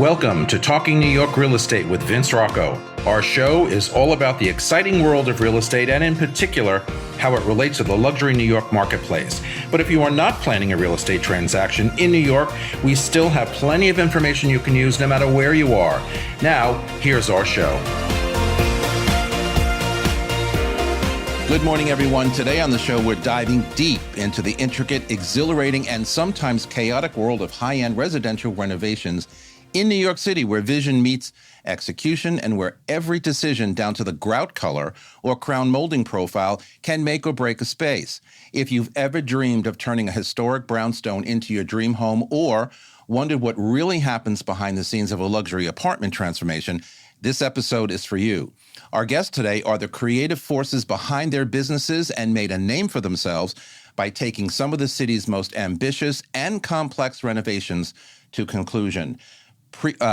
Welcome to Talking New York Real Estate with Vince Rocco. Our show is all about the exciting world of real estate and in particular, how it relates to the luxury New York marketplace. But if you are not planning a real estate transaction in New York, we still have plenty of information you can use no matter where you are. Now, here's our show. Good morning, everyone. Today on the show, we're diving deep into the intricate, exhilarating, and sometimes chaotic world of high-end residential renovations in New York City, where vision meets execution and where every decision down to the grout color or crown molding profile can make or break a space. If you've ever dreamed of turning a historic brownstone into your dream home or wondered what really happens behind the scenes of a luxury apartment transformation, this episode is for you. Our guests today are the creative forces behind their businesses and made a name for themselves by taking some of the city's most ambitious and complex renovations to conclusion.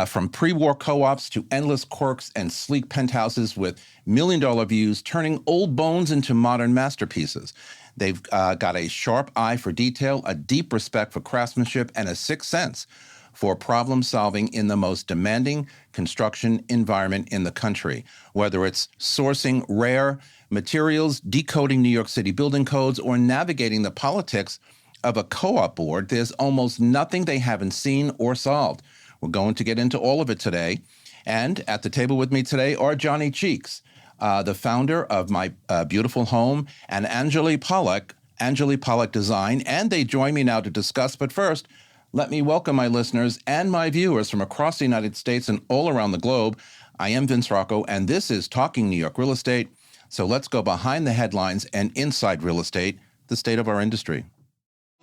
From pre-war co-ops to endless quirks and sleek penthouses with million-dollar views, turning old bones into modern masterpieces. They've got a sharp eye for detail, a deep respect for craftsmanship, and a sixth sense for problem solving in the most demanding construction environment in the country. Whether it's sourcing rare materials, decoding New York City building codes, or navigating the politics of a co-op board, there's almost nothing they haven't seen or solved. We're going to get into all of it today. And at the table with me today are Johnny Cheeks, the founder of My Beautiful Home, and Anjali Pollock Design. And they join me now to discuss. But first, let me welcome my listeners and my viewers from across the United States and all around the globe. I am Vince Rocco, and this is Talking New York Real Estate. So let's go behind the headlines and inside real estate, the state of our industry.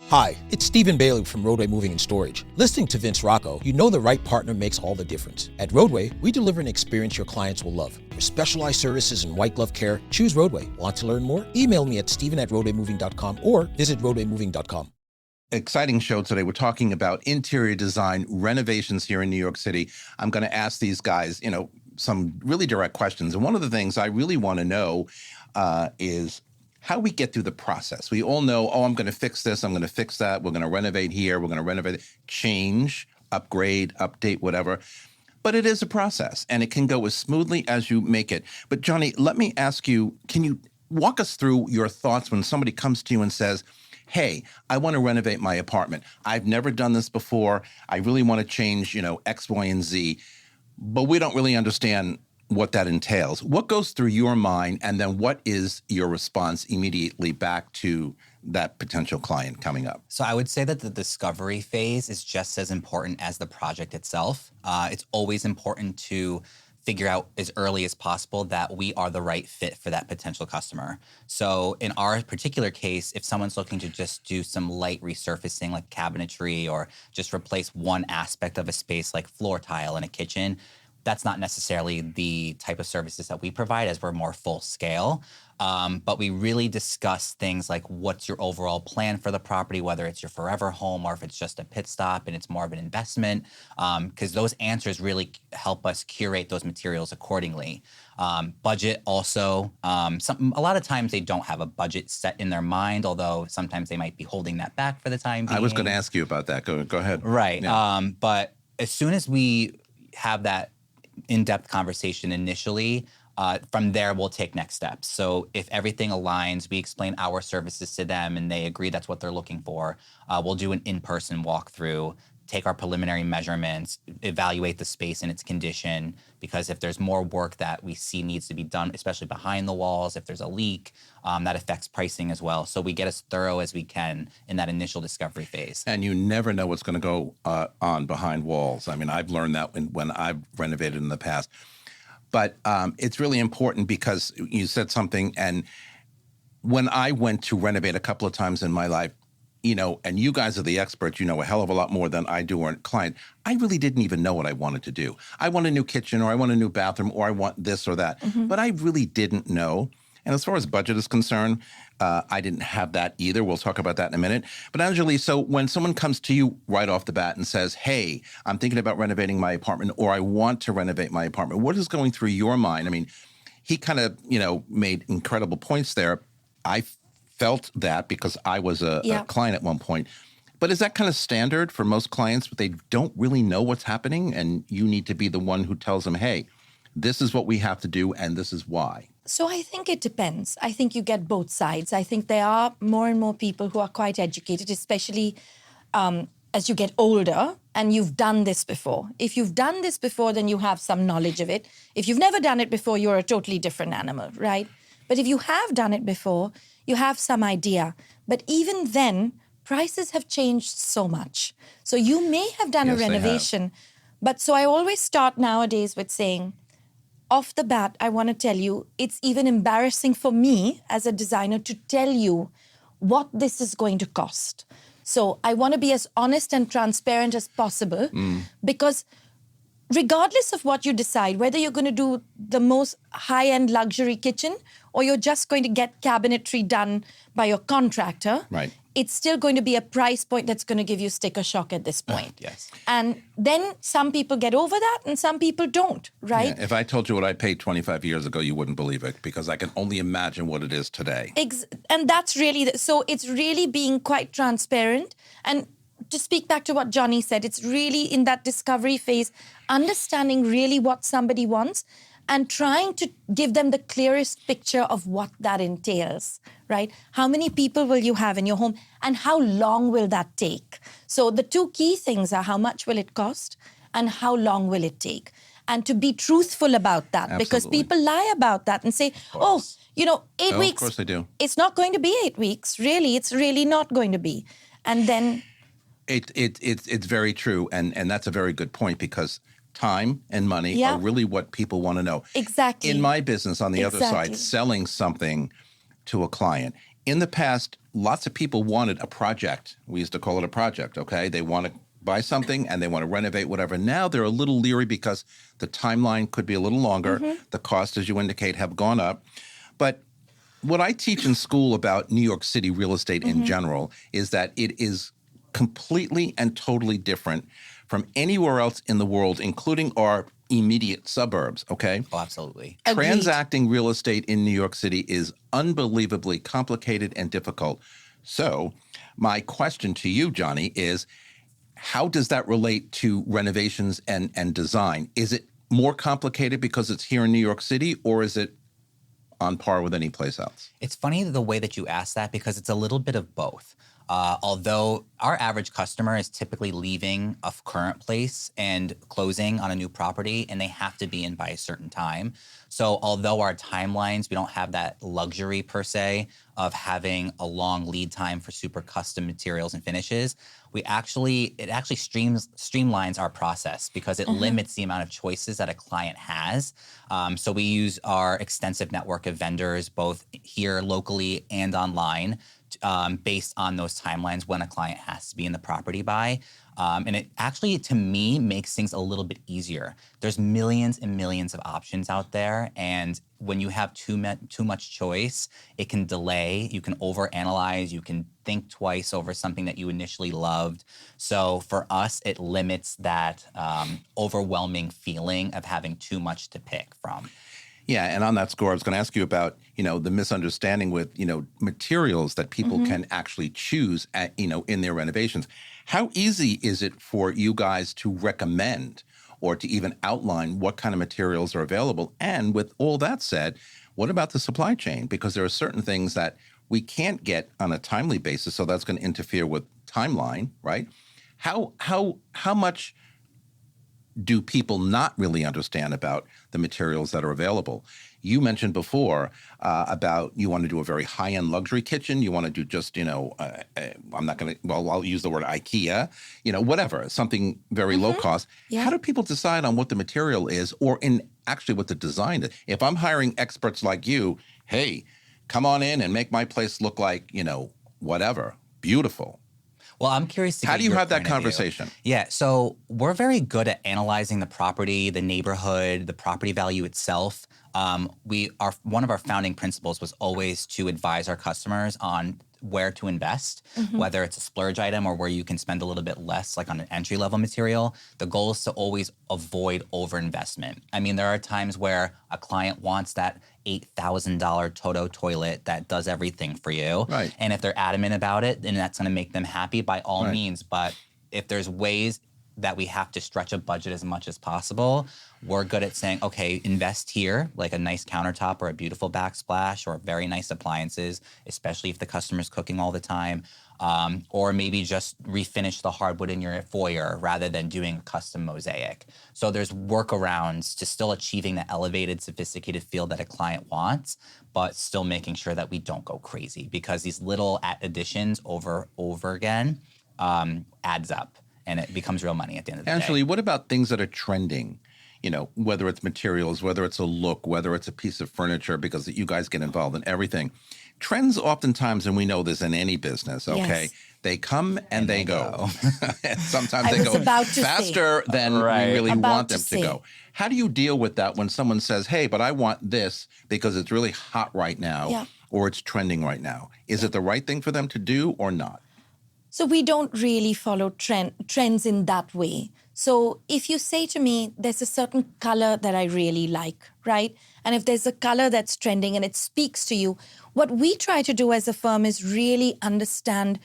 Hi, it's Stephen Bailey from Roadway Moving and Storage. Listening to Vince Rocco, you know the right partner makes all the difference. At Roadway, we deliver an experience your clients will love. For specialized services and white glove care, choose Roadway. Want to learn more? Email me at steven@roadwaymoving.com or visit roadwaymoving.com. Exciting show today. We're talking about interior design renovations here in New York City. I'm going to ask these guys, some really direct questions. And one of the things I really want to know is how we get through the process. We all know, I'm going to fix this, I'm going to fix that, we're going to renovate here, we're going to renovate, change, upgrade, update, whatever. But it is a process, and it can go as smoothly as you make it. But Johnny, let me ask you, can you walk us through your thoughts when somebody comes to you and says, hey, I want to renovate my apartment. I've never done this before. I really want to change, X, Y, and Z, but we don't really understand what that entails. What goes through your mind, and then what is your response immediately back to that potential client coming up? So I would say that the discovery phase is just as important as the project itself. It's always important to figure out as early as possible that we are the right fit for that potential customer. So in our particular case, if someone's looking to just do some light resurfacing like cabinetry or just replace one aspect of a space like floor tile in a kitchen, that's not necessarily the type of services that we provide, as we're more full scale. But we really discuss things like what's your overall plan for the property, whether it's your forever home or if it's just a pit stop and it's more of an investment, because those answers really help us curate those materials accordingly. Budget also, a lot of times they don't have a budget set in their mind, although sometimes they might be holding that back for the time being. I was going to ask you about that. Go ahead. Right. Yeah. But as soon as we have that in-depth conversation initially, from there we'll take next steps. So if everything aligns, we explain our services to them and they agree that's what they're looking for, we'll do an in-person walkthrough, take our preliminary measurements, evaluate the space and its condition, because if there's more work that we see needs to be done, especially behind the walls, if there's a leak, that affects pricing as well. So we get as thorough as we can in that initial discovery phase. And you never know what's going to go on behind walls. I mean, I've learned that when I've renovated in the past. But it's really important because you said something, and when I went to renovate a couple of times in my life, and you guys are the experts, you know a hell of a lot more than I do or a client. I really didn't even know what I wanted to do. I want a new kitchen, or I want a new bathroom, or I want this or that. Mm-hmm. But I really didn't know. And as far as budget is concerned, I didn't have that either. We'll talk about that in a minute. But Anjali, so when someone comes to you right off the bat and says, hey, I'm thinking about renovating my apartment, or I want to renovate my apartment, what is going through your mind? I mean, he kind of, made incredible points there. I felt that because I was a client at one point. But is that kind of standard for most clients? They don't really know what's happening, and you need to be the one who tells them, hey, this is what we have to do, and this is why. So I think it depends. I think you get both sides. I think there are more and more people who are quite educated, especially as you get older and you've done this before. If you've done this before, then you have some knowledge of it. If you've never done it before, you're a totally different animal, right? But if you have done it before, you have some idea. But even then, prices have changed so much. So you may have done Yes, a they have. renovation. But so I always start nowadays with saying, off the bat, I want to tell you, it's even embarrassing for me as a designer to tell you what this is going to cost. So I want to be as honest and transparent as possible because regardless of what you decide, whether you're going to do the most high-end luxury kitchen or you're just going to get cabinetry done by your contractor, Right. it's still going to be a price point that's going to give you sticker shock at this point. Yes. And then some people get over that and some people don't, right? Yeah, if I told you what I paid 25 years ago, you wouldn't believe it because I can only imagine what it is today. And that's really, so it's really being quite transparent. And to speak back to what Johnny said, it's really in that discovery phase, understanding really what somebody wants and trying to give them the clearest picture of what that entails, right? How many people will you have in your home and how long will that take? So the two key things are how much will it cost and how long will it take? And to be truthful about that, because Absolutely. people lie about that and say, oh, you know, 8 Oh, weeks. of course they do. It's not going to be 8 weeks. Really, it's really not going to be. And then It's very true, and that's a very good point because time and money Yeah. are really what people want to know. Exactly. In my business, on the other Exactly. side, selling something to a client. In the past, lots of people wanted a project. We used to call it a project, okay? They want to buy something and they want to renovate whatever. Now they're a little leery because the timeline could be a little longer. The costs, as you indicate, have gone up. But what I teach in school about New York City real estate in general is that it is completely and totally different from anywhere else in the world, including our immediate suburbs, okay? Oh, absolutely. Agreed. Transacting real estate in New York City is unbelievably complicated and difficult. So my question to you, Johnny, is how does that relate to renovations and design? Is it more complicated because it's here in New York City, or is it on par with any place else? It's funny the way that you ask that because it's a little bit of both. Although our average customer is typically leaving a current place and closing on a new property, and they have to be in by a certain time. So although our timelines, we don't have that luxury per se of having a long lead time for super custom materials and finishes, it actually streamlines our process because it limits the amount of choices that a client has. So we use our extensive network of vendors, both here locally and online, based on those timelines when a client has to be in the property by. And it actually, to me, makes things a little bit easier. There's millions and millions of options out there. And when you have too much choice, it can delay, you can overanalyze, you can think twice over something that you initially loved. So for us, it limits that overwhelming feeling of having too much to pick from. Yeah, and on that score, I was going to ask you about, the misunderstanding with, materials that people can actually choose at, in their renovations. How easy is it for you guys to recommend or to even outline what kind of materials are available? And with all that said, what about the supply chain? Because there are certain things that we can't get on a timely basis, so that's going to interfere with timeline, right? How much do people not really understand about the materials that are available? You mentioned before about you want to do a very high-end luxury kitchen. You want to do just, I'm not going to, well, I'll use the word IKEA, whatever, something very low cost. Yeah. How do people decide on what the material is or in actually what the design is? If I'm hiring experts like you, hey, come on in and make my place look like, whatever, beautiful. Well, I'm curious to How get do you your have that point of view. conversation? Yeah, so we're very good at analyzing the property, the neighborhood, the property value itself. One of our founding principles was always to advise our customers on where to invest, whether it's a splurge item or where you can spend a little bit less, like on an entry-level material. The goal is to always avoid overinvestment. I mean, there are times where a client wants that $8,000 Toto toilet that does everything for you. Right. And if they're adamant about it, then that's going to make them happy by all means. But if there's ways that we have to stretch a budget as much as possible, we're good at saying, okay, invest here, like a nice countertop or a beautiful backsplash or very nice appliances, especially if the customer's cooking all the time. Or maybe just refinish the hardwood in your foyer rather than doing a custom mosaic. So there's workarounds to still achieving the elevated, sophisticated feel that a client wants, but still making sure that we don't go crazy, because these little additions over again adds up. And it becomes real money at the end of the day. Angeli, what about things that are trending? You know, whether it's materials, whether it's a look, whether it's a piece of furniture, because you guys get involved in everything. Trends oftentimes, and we know this in any business, okay, Yes. they come and they go. And sometimes I they was go about to say. faster than we really About want to them to say. go. How do you deal with that when someone says, hey, but I want this because it's really hot right now, Yeah. or it's trending right now? Is it the right thing for them to do or not? So we don't really follow trends in that way. So if you say to me, there's a certain color that I really like, right? And if there's a color that's trending and it speaks to you, what we try to do as a firm is really understand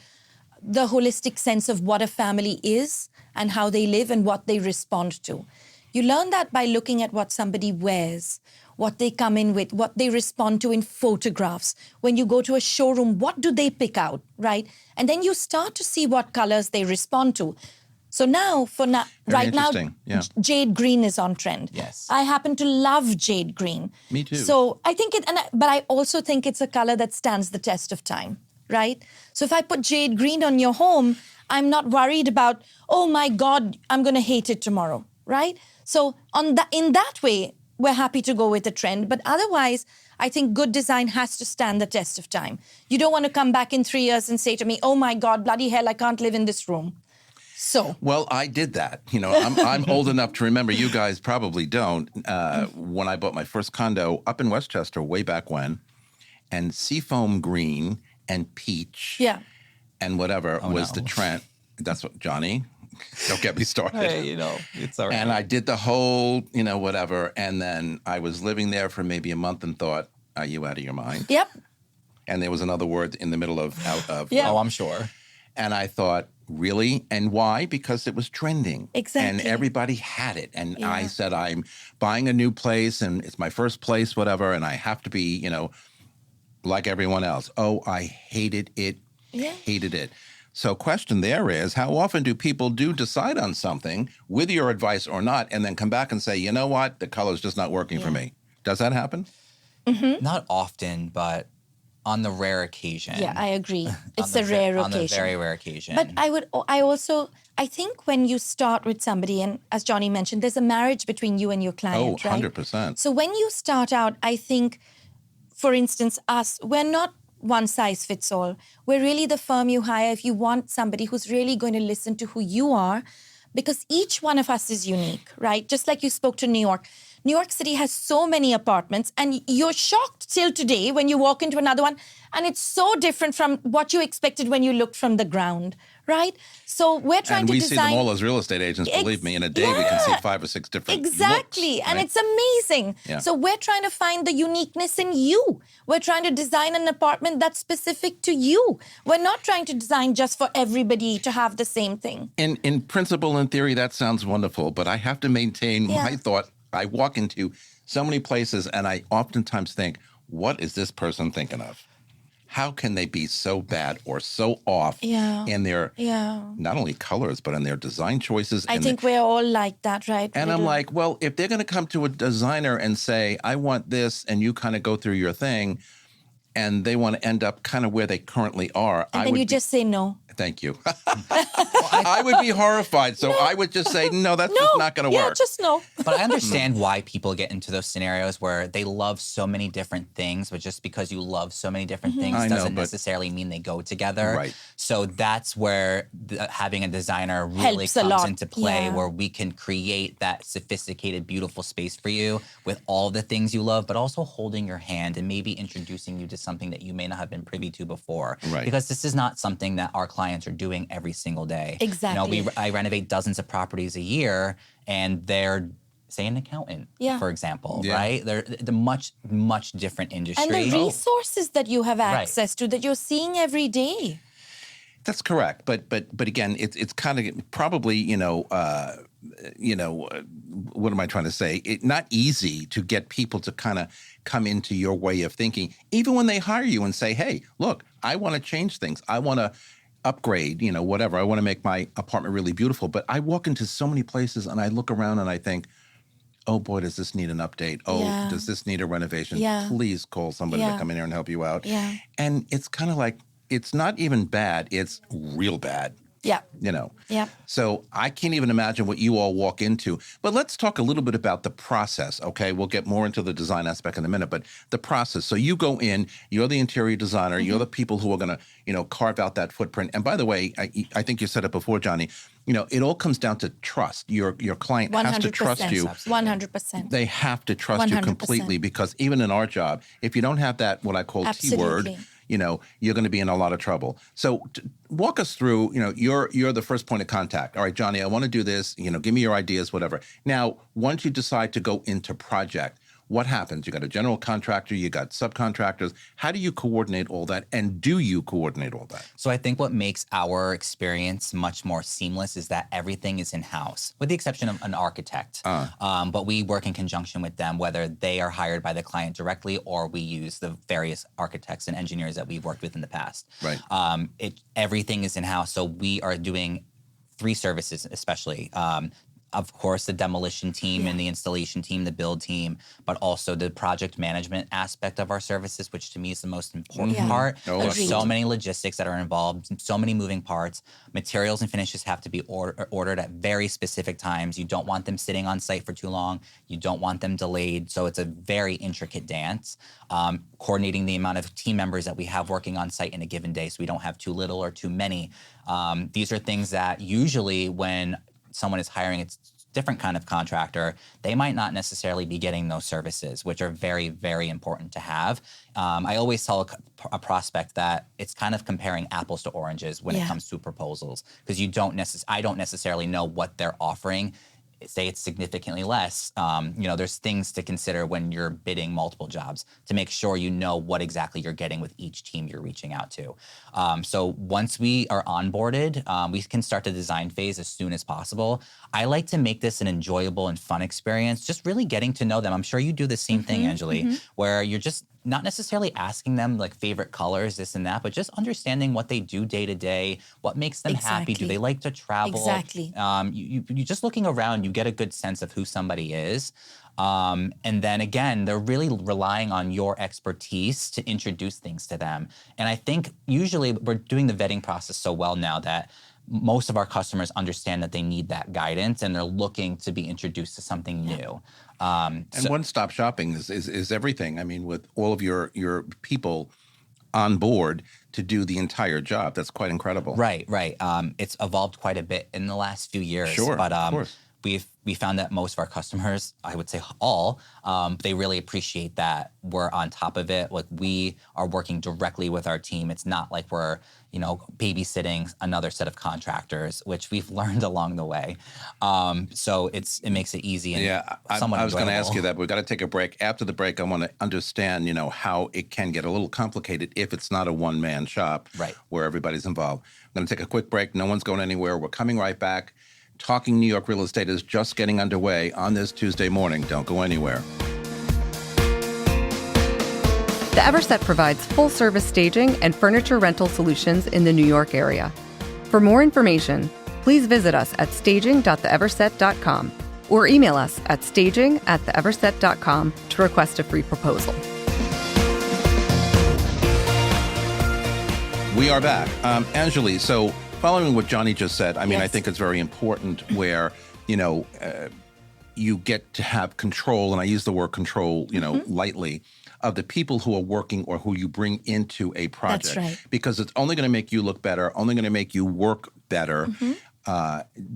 the holistic sense of what a family is and how they live and what they respond to. You learn that by looking at what somebody wears, what they come in with, what they respond to in photographs. When you go to a showroom, what do they pick out, right? And then you start to see what colors they respond to. So now, right now, interesting, yeah. Jade green is on trend. Yes. I happen to love jade green. Me too. So I think but I also think it's a color that stands the test of time, right? So if I put jade green on your home, I'm not worried about, oh my God, I'm going to hate it tomorrow, right? So in that way, we're happy to go with the trend. But otherwise, I think good design has to stand the test of time. You don't want to come back in 3 years and say to me, oh my God, bloody hell, I can't live in this room. So. Well, I did that. You know, I'm old enough to remember. You guys probably don't. When I bought my first condo up in Westchester way back when, and seafoam green and peach Yeah. and whatever was no. the trend. That's what, Johnny, don't get me started. Hey, it's all right. And I did the whole, whatever. And then I was living there for maybe a month and thought, are you out of your mind? Yep. And there was another word in the middle of out of. Yeah. Oh, I'm sure. And I thought, really? And why? Because it was trending. Exactly. And everybody had it. And I Yeah. said, I'm buying a new place and it's my first place, whatever. And I have to be, like everyone else. Oh, I hated it. Yeah. Hated it. So question there is, how often do people decide on something with your advice or not, and then come back and say, you know what, the color's just not working for me? Does that happen? Not often, but on the rare occasion. Yeah, I agree. It's On a the rare on the occasion. very rare occasion. But I think when you start with somebody, and as Johnny mentioned, there's a marriage between you and your Oh, client, right? 100%. So when you start out, I think, for instance, we're not one size fits all. We're really the firm you hire if you want somebody who's really going to listen to who you are, because each one of us is unique, right? Just like you spoke to New York. New York City has so many apartments, and you're shocked till today when you walk into another one, and it's so different from what you expected when you looked from the ground, right? So we're trying And to we design. see them all as real estate agents, believe me. In a day, we can see Yeah. 5 or 6 different Exactly. looks, And right? it's amazing. Yeah. So we're trying to find the uniqueness in you. We're trying to design an apartment that's specific to you. We're not trying to design just for everybody to have the same thing. In principle and theory, that sounds wonderful, but I have to maintain Yeah. my thought. I walk into so many places and I oftentimes think, what is this person thinking of? How can they be so bad or so off Yeah. in their Yeah. not only colors, but in their design choices? I and think we're all like that, right? And I'm Little- like, well, if they're going to come to a designer and say, I want this, and you kind of go through your thing, and they want to end up kind of where they currently are, and I then would you be- just say no. Thank you. I would be horrified. So I would just say, no, that's just not going to Yeah, work. just no. But I understand why people get into those scenarios where they love so many different things, but just because you love so many different things I know, doesn't but- necessarily mean they go together. Right. So that's where having a designer really Helps a comes lot. into play, Yeah. where we can create that sophisticated, beautiful space for you with all the things you love, but also holding your hand and maybe introducing you to something that you may not have been privy to before. Right. Because this is not something that our clients are doing every single day. Exactly. You know, I renovate dozens of properties a year, and they're, say, an accountant, Yeah. for example, Yeah. right? They're the much different industry. And the resources that you have access to that you're seeing every day. That's correct, but again, it's kind of probably what am I trying to say? Not easy to get people to kind of come into your way of thinking, even when they hire you and say, "Hey, look, I want to change things. I want to upgrade, whatever. I want to make my apartment really beautiful." But I walk into so many places and I look around and I think, oh boy, does this need an update? Oh, Yeah. does this need a renovation? Yeah. Please call somebody to Yeah. come in here and help you out. Yeah. And it's kind of like, it's not even bad, it's real bad. Yeah. Yeah. So I can't even imagine what you all walk into. But let's talk a little bit about the process, okay? We'll get more into the design aspect in a minute, but the process. So you go in, you're the interior designer, you're the people who are going to, carve out that footprint. And by the way, I think you said it before, Johnny, it all comes down to trust. Your client has to trust you. 100%. They have to trust you 100%. completely, because even in our job, if you don't have that, what I call T-word, Absolutely. you're going to be in a lot of trouble. So walk us through, you're the first point of contact. All right, Johnny, I want to do this, give me your ideas, whatever. Now, once you decide to go into project, what happens? You got a general contractor, you got subcontractors. How do you coordinate all that? And do you coordinate all that? So I think what makes our experience much more seamless is that everything is in-house, with the exception of an architect. But we work in conjunction with them, whether they are hired by the client directly or we use the various architects and engineers that we've worked with in the past. Right. Everything is in-house. So we are doing 3 services, especially. Of course, the demolition team and the installation team, the build team, but also the project management aspect of our services, which to me is the most important part. Oh, There's agreed. so many logistics that are involved, so many moving parts. Materials and finishes have to be ordered at very specific times. You don't want them sitting on site for too long. You don't want them delayed. So it's a very intricate dance. Coordinating the amount of team members that we have working on site in a given day so we don't have too little or too many. These are things that usually when someone is hiring a different kind of contractor, they might not necessarily be getting those services, which are very, very important to have. I always tell a prospect that it's kind of comparing apples to oranges when it comes to proposals, because I don't necessarily know what they're offering. Say it's significantly less, there's things to consider when you're bidding multiple jobs to make sure you know what exactly you're getting with each team you're reaching out to. So once we are onboarded, we can start the design phase as soon as possible. I like to make this an enjoyable and fun experience, just really getting to know them. I'm sure you do the same thing, Anjali, where you're just not necessarily asking them like favorite colors, this and that, but just understanding what they do day to day, what makes them happy. Do Exactly. they like to travel? Exactly. You just looking around, you get a good sense of who somebody is. And then again, they're really relying on your expertise to introduce things to them. And I think usually we're doing the vetting process so well now that most of our customers understand that they need that guidance and they're looking to be introduced to something new. And one-stop shopping is everything. I mean, with all of your people on board to do the entire job, that's quite incredible. Right. It's evolved quite a bit in the last few years. Sure, But of course. we found that most of our customers, I would say all, they really appreciate that we're on top of it. Like we are working directly with our team. It's not like we're, babysitting another set of contractors, which we've learned along the way. So it makes it easy and somewhat I was going to ask enjoyable. you that, but we've got to take a break. After the break, I want to understand, how it can get a little complicated if it's not a one-man shop Right. where everybody's involved. I'm going to take a quick break. No one's going anywhere. We're coming right back. Talking New York Real Estate is just getting underway on this Tuesday morning. Don't go anywhere. The Everset provides full-service staging and furniture rental solutions in the New York area. For more information, please visit us at staging.theeverset.com or email us at staging@theeverset.com to request a free proposal. We are back. Anjali, so Following what Johnny just said, I mean, I Yes. think it's very important where, you get to have control, and I use the word control, lightly, of the people who are working or who you bring into a project. right. Because it's only going to make you look better, only going to make you work better.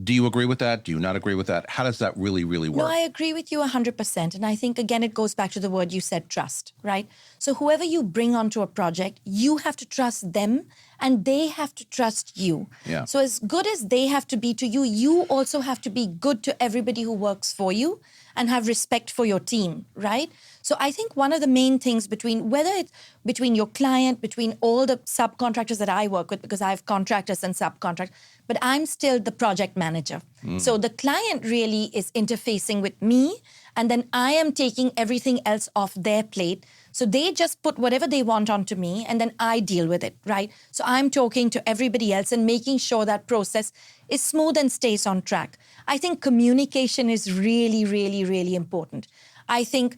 Do you agree with that? Do you not agree with that? How does that really, really work? No, I agree with you 100%. And I think, again, it goes back to the word you said, trust, right? So whoever you bring onto a project, you have to trust them and they have to trust you. Yeah. So as good as they have to be to you, you also have to be good to everybody who works for you and have respect for your team, right? So I think one of the main things whether it's between your client, between all the subcontractors that I work with, because I have contractors and subcontractors, but I'm still the project manager. So the client really is interfacing with me, and then I am taking everything else off their plate. So they just put whatever they want onto me, and then I deal with it, right? So I'm talking to everybody else and making sure that process is smooth and stays on track. I think communication is really, really, really important. I think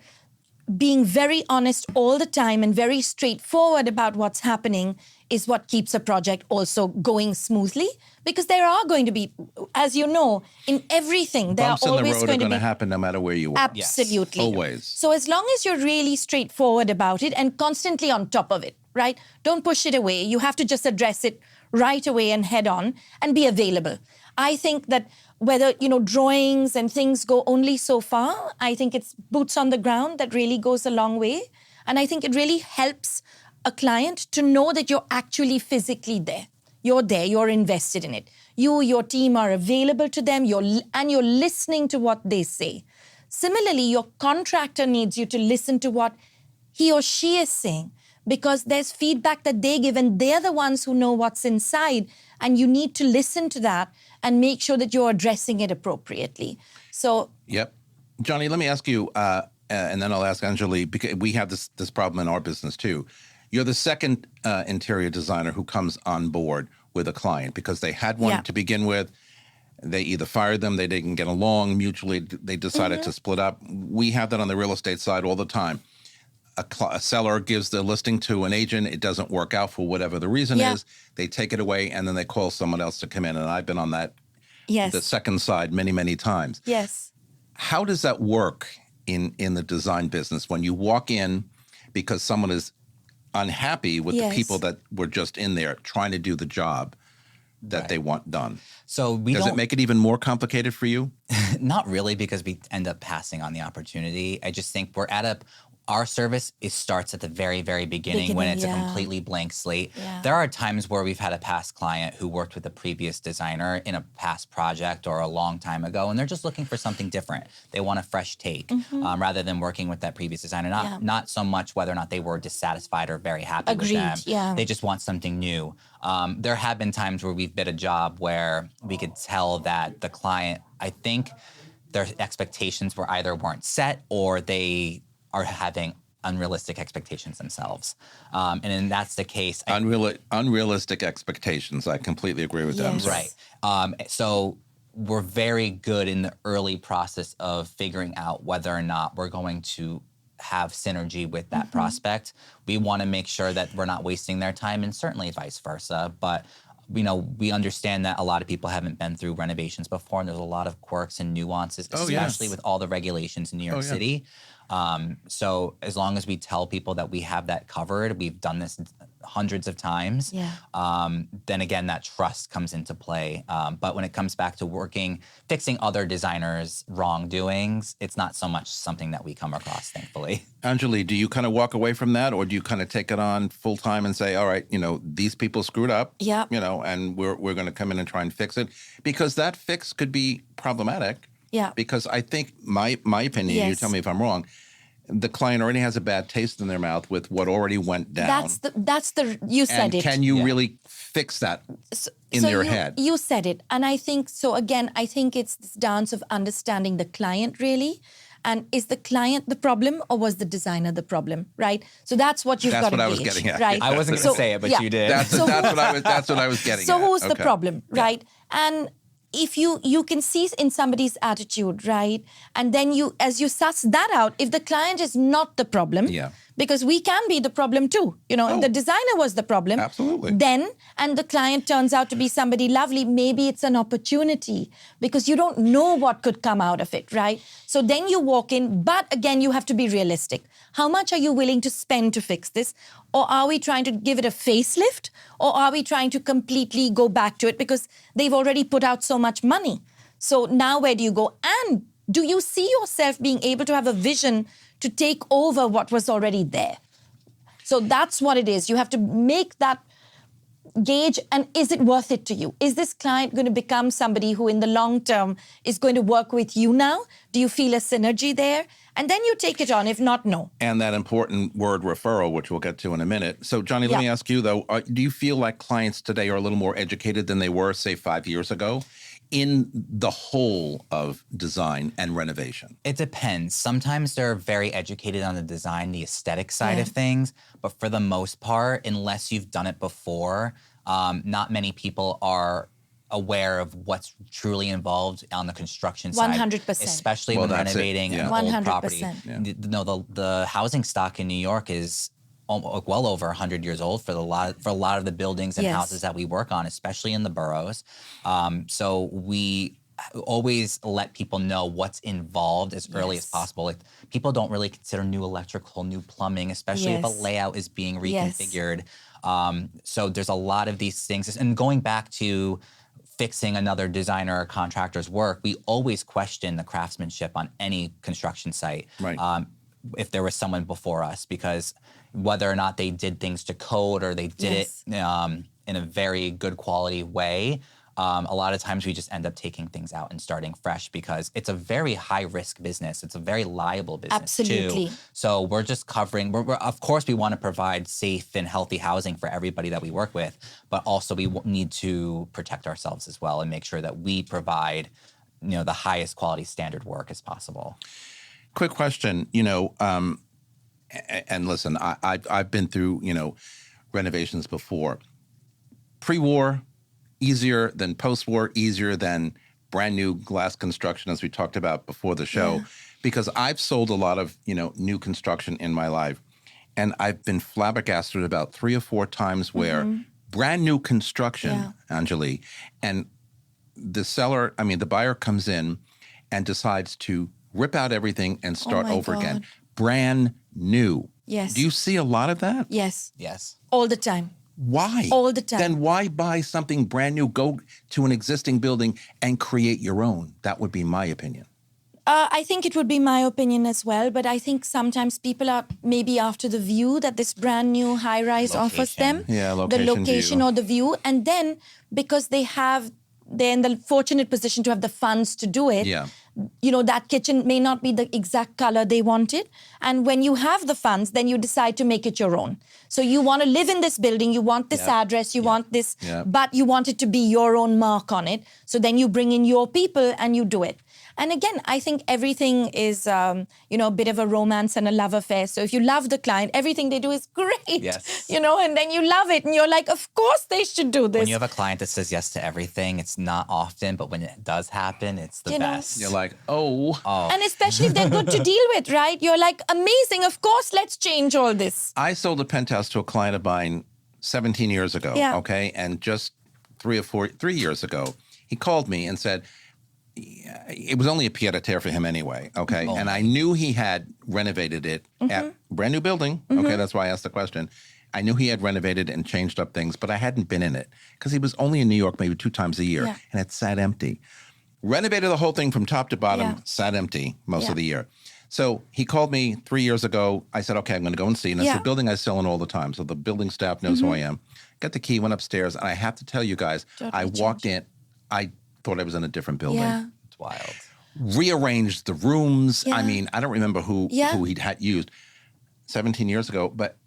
being very honest all the time and very straightforward about what's happening is what keeps a project also going smoothly, because there are going to be, as you know, in everything, there Bumps are in the always road are going to going to be. happen no matter where you are. Absolutely. Always. So as long as you're really straightforward about it and constantly on top of it, right? Don't push it away. You have to just address it right away and head on and be available. I think that whether, drawings and things go only so far, I think it's boots on the ground that really goes a long way. And I think it really helps a client to know that you're actually physically there. You're there, you're invested in it. You, your team are available to them, and you're listening to what they say. Similarly, your contractor needs you to listen to what he or she is saying, because there's feedback that they give and they're the ones who know what's inside, and you need to listen to that and make sure that you're addressing it appropriately. So, Yep. Johnny, let me ask you, and then I'll ask Anjali, because we have this problem in our business too. You're the second interior designer who comes on board with a client because they had one Yeah. to begin with. They either fired them, they didn't get along, mutually they decided to split up. We have that on the real estate side all the time. A seller gives the listing to an agent, it doesn't work out for whatever the reason Yeah. is, they take it away, and then they call someone else to come in. And I've been on the yes. second side many, many times. Yes. How does that work in the design business when you walk in because someone is unhappy with the Yes. people that were just in there trying to do the job that they want done? So we Does don't it make it even more complicated for you? Not really, because we end up passing on the opportunity. I just think our service starts at the very, very beginning when it's a yeah. completely blank slate. Yeah. There are times where we've had a past client who worked with a previous designer in a past project or a long time ago, and they're just looking for something different. They want a fresh take rather than working with that previous designer. Not so much whether or not they were dissatisfied or very happy Agreed, with them. yeah. They just want something new. There have been times where we've bid a job where we could tell that the client, I think their expectations weren't set, or they are having unrealistic expectations themselves. And that's the case. Unrealistic expectations. I completely agree with that. Yes. Right. So we're very good in the early process of figuring out whether or not we're going to have synergy with that prospect. We want to make sure that we're not wasting their time, and certainly vice versa. But we understand that a lot of people haven't been through renovations before, and there's a lot of quirks and nuances, especially with all the regulations in New York City. So as long as we tell people that we have that covered, we've done this hundreds of times, then again, that trust comes into play. But when it comes back to fixing other designers' wrongdoings, it's not so much something that we come across, thankfully. Anjali, do you kind of walk away from that, or do you kind of take it on full time and say, all right, these people screwed up, Yep. and we're going to come in and try and fix it? Because that fix could be problematic. Yeah. Because I think my opinion, you Yes. tell me if I'm wrong, the client already has a bad taste in their mouth with what already went down. You said and it. can you really fix that in So your you, head? You said it. And I think, so again, I think it's this dance of understanding the client really. And is the client the problem, or was the designer the problem, right? So that's what you've That's got to what I was gauge, getting at. right? I wasn't going to say it, but you did. That's what I was getting So at. who's the Okay. problem, right? And if you can see in somebody's attitude, right? And then as you suss that out, if the client is not the problem, because we can be the problem too. You know, if the designer was the problem, Absolutely. then, and the client turns out to be somebody lovely, maybe it's an opportunity because you don't know what could come out of it, right? So then you walk in, but again, you have to be realistic. How much are you willing to spend to fix this? Or are we trying to give it a facelift? Or are we trying to completely go back to it because they've already put out so much money? So now where do you go? And do you see yourself being able to have a vision to take over what was already there? So that's what it is. You have to make that gauge, and is it worth it to you? Is this client going to become somebody who in the long term is going to work with you now? Do you feel a synergy there? And then you take it on. If not, no. And that important word referral, which we'll get to in a minute. So, Johnny, let me ask you, though, do you feel like clients today are a little more educated than they were, say, 5 years ago in the whole of design and renovation? It depends. Sometimes they're very educated on the design, the aesthetic side of things. But for the most part, unless you've done it before, not many people are aware of what's truly involved on the construction side. 100%. Especially Well, when that's it. renovating Yeah. an old property. 100%. The housing stock in New York is well over 100 years old for a lot of the buildings and houses that we work on, especially in the boroughs. So we always let people know what's involved as early as possible. Like, people don't really consider new electrical, new plumbing, especially if a layout is being reconfigured. So there's a lot of these things. And going back to fixing another designer or contractor's work, we always question the craftsmanship on any construction site. Right. If there was someone before us, because whether or not they did things to code or they did it in a very good quality way, a lot of times we just end up taking things out and starting fresh because it's a very high risk business. It's a very liable business Absolutely. too. So we're just covering, of course we want to provide safe and healthy housing for everybody that we work with, but also we need to protect ourselves as well and make sure that we provide, the highest quality standard work as possible. Quick question, and listen, I've been through, renovations before. Pre-war, easier than post-war, easier than brand new glass construction, as we talked about before the show, because I've sold a lot of, new construction in my life. And I've been flabbergasted about 3 or 4 times where brand new construction, Anjali, and the buyer comes in and decides to rip out everything and start over again. Brand new. Yes. Do you see a lot of that? Yes. Yes. All the time. Why? All the time. Then why buy something brand new? Go to an existing building and create your own. That would be my opinion. I think it would be my opinion as well, but I think sometimes people are maybe after the view that this brand new high-rise offers them. Yeah, the location, location view. or the view. And then because they're in the fortunate position to have the funds to do it, that kitchen may not be the exact color they wanted. And when you have the funds, then you decide to make it your own. So you want to live in this building, you want this address, you want this, but you want it to be your own mark on it. So then you bring in your people and you do it. And again, I think everything is, a bit of a romance and a love affair. So if you love the client, everything they do is great, Yes. and then you love it. And you're like, of course they should do this. When you have a client that says yes to everything, it's not often, but when it does happen, it's the best. You're like, oh. And especially if they're good to deal with, right? You're like, amazing, of course, let's change all this. I sold a penthouse to a client of mine 17 years ago, okay? And just 3 years ago, he called me and said, it was only a pied-à-terre for him anyway, okay? And I knew he had renovated it at brand new building, okay? That's why I asked the question. I knew he had renovated and changed up things, but I hadn't been in it because he was only in New York maybe 2 times a year, and it sat empty. Renovated the whole thing from top to bottom, sat empty most of the year. So he called me 3 years ago. I said, okay, I'm going to go and see. And it's a building I sell in all the time. So the building staff knows who I am. Got the key, went upstairs. And I have to tell you guys, I walked in. I thought I was in a different building. Yeah. It's wild. Rearranged the rooms. Yeah. I mean, I don't remember who he'd had used 17 years ago, but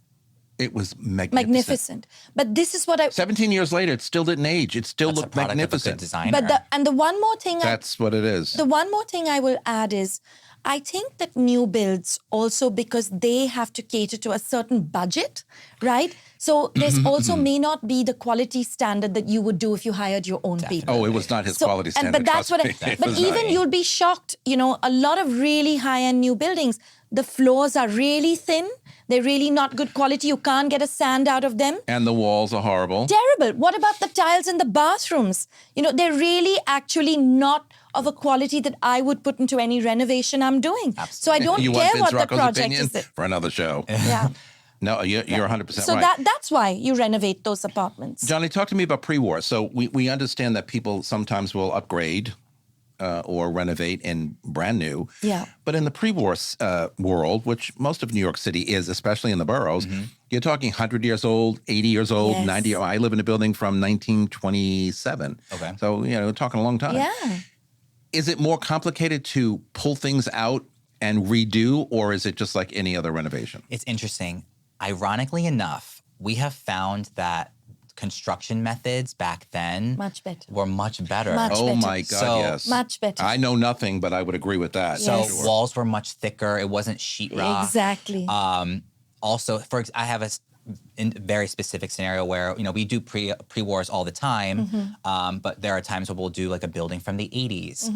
it was magnificent. But this is what 17 years later, it still didn't age. It still That's a looked product magnificent. of a good designer. the one more thing That's what it is. the one more thing I will add is I think that new builds also, because they have to cater to a certain budget, right? So there's also may not be the quality standard that you would do if you hired your own people. Oh, it was not his quality standard. But that's trust what. me. It But was even not. you'll be shocked. A lot of really high-end new buildings, the floors are really thin. They're really not good quality. You can't get a sand out of them. And the walls are horrible. Terrible. What about the tiles in the bathrooms? They're really actually not of a quality that I would put into any renovation I'm doing. So I don't You care want Vince what the Rocco's project opinion is. for another show? Yeah. No, you're 100% So right. that's why you renovate those apartments. Johnny, talk to me about pre-war. So we understand that people sometimes will upgrade or renovate in brand new. Yeah. But in the pre-war world, which most of New York City is, especially in the boroughs, you're talking 100 years old, 80 years old, Yes. 90. I live in a building from 1927. Okay. So, we're talking a long time. Yeah. Is it more complicated to pull things out and redo, or is it just like any other renovation? It's interesting. Ironically enough, we have found that construction methods back then Much better. were much better. Much Oh better. my God, So- yes. Much better. I know nothing, but I would agree with that. So Yes. walls were much thicker. It wasn't sheetrock. Exactly. Also, I have a very specific scenario where we do pre-wars all the time, but there are times where we'll do like a building from the 80s.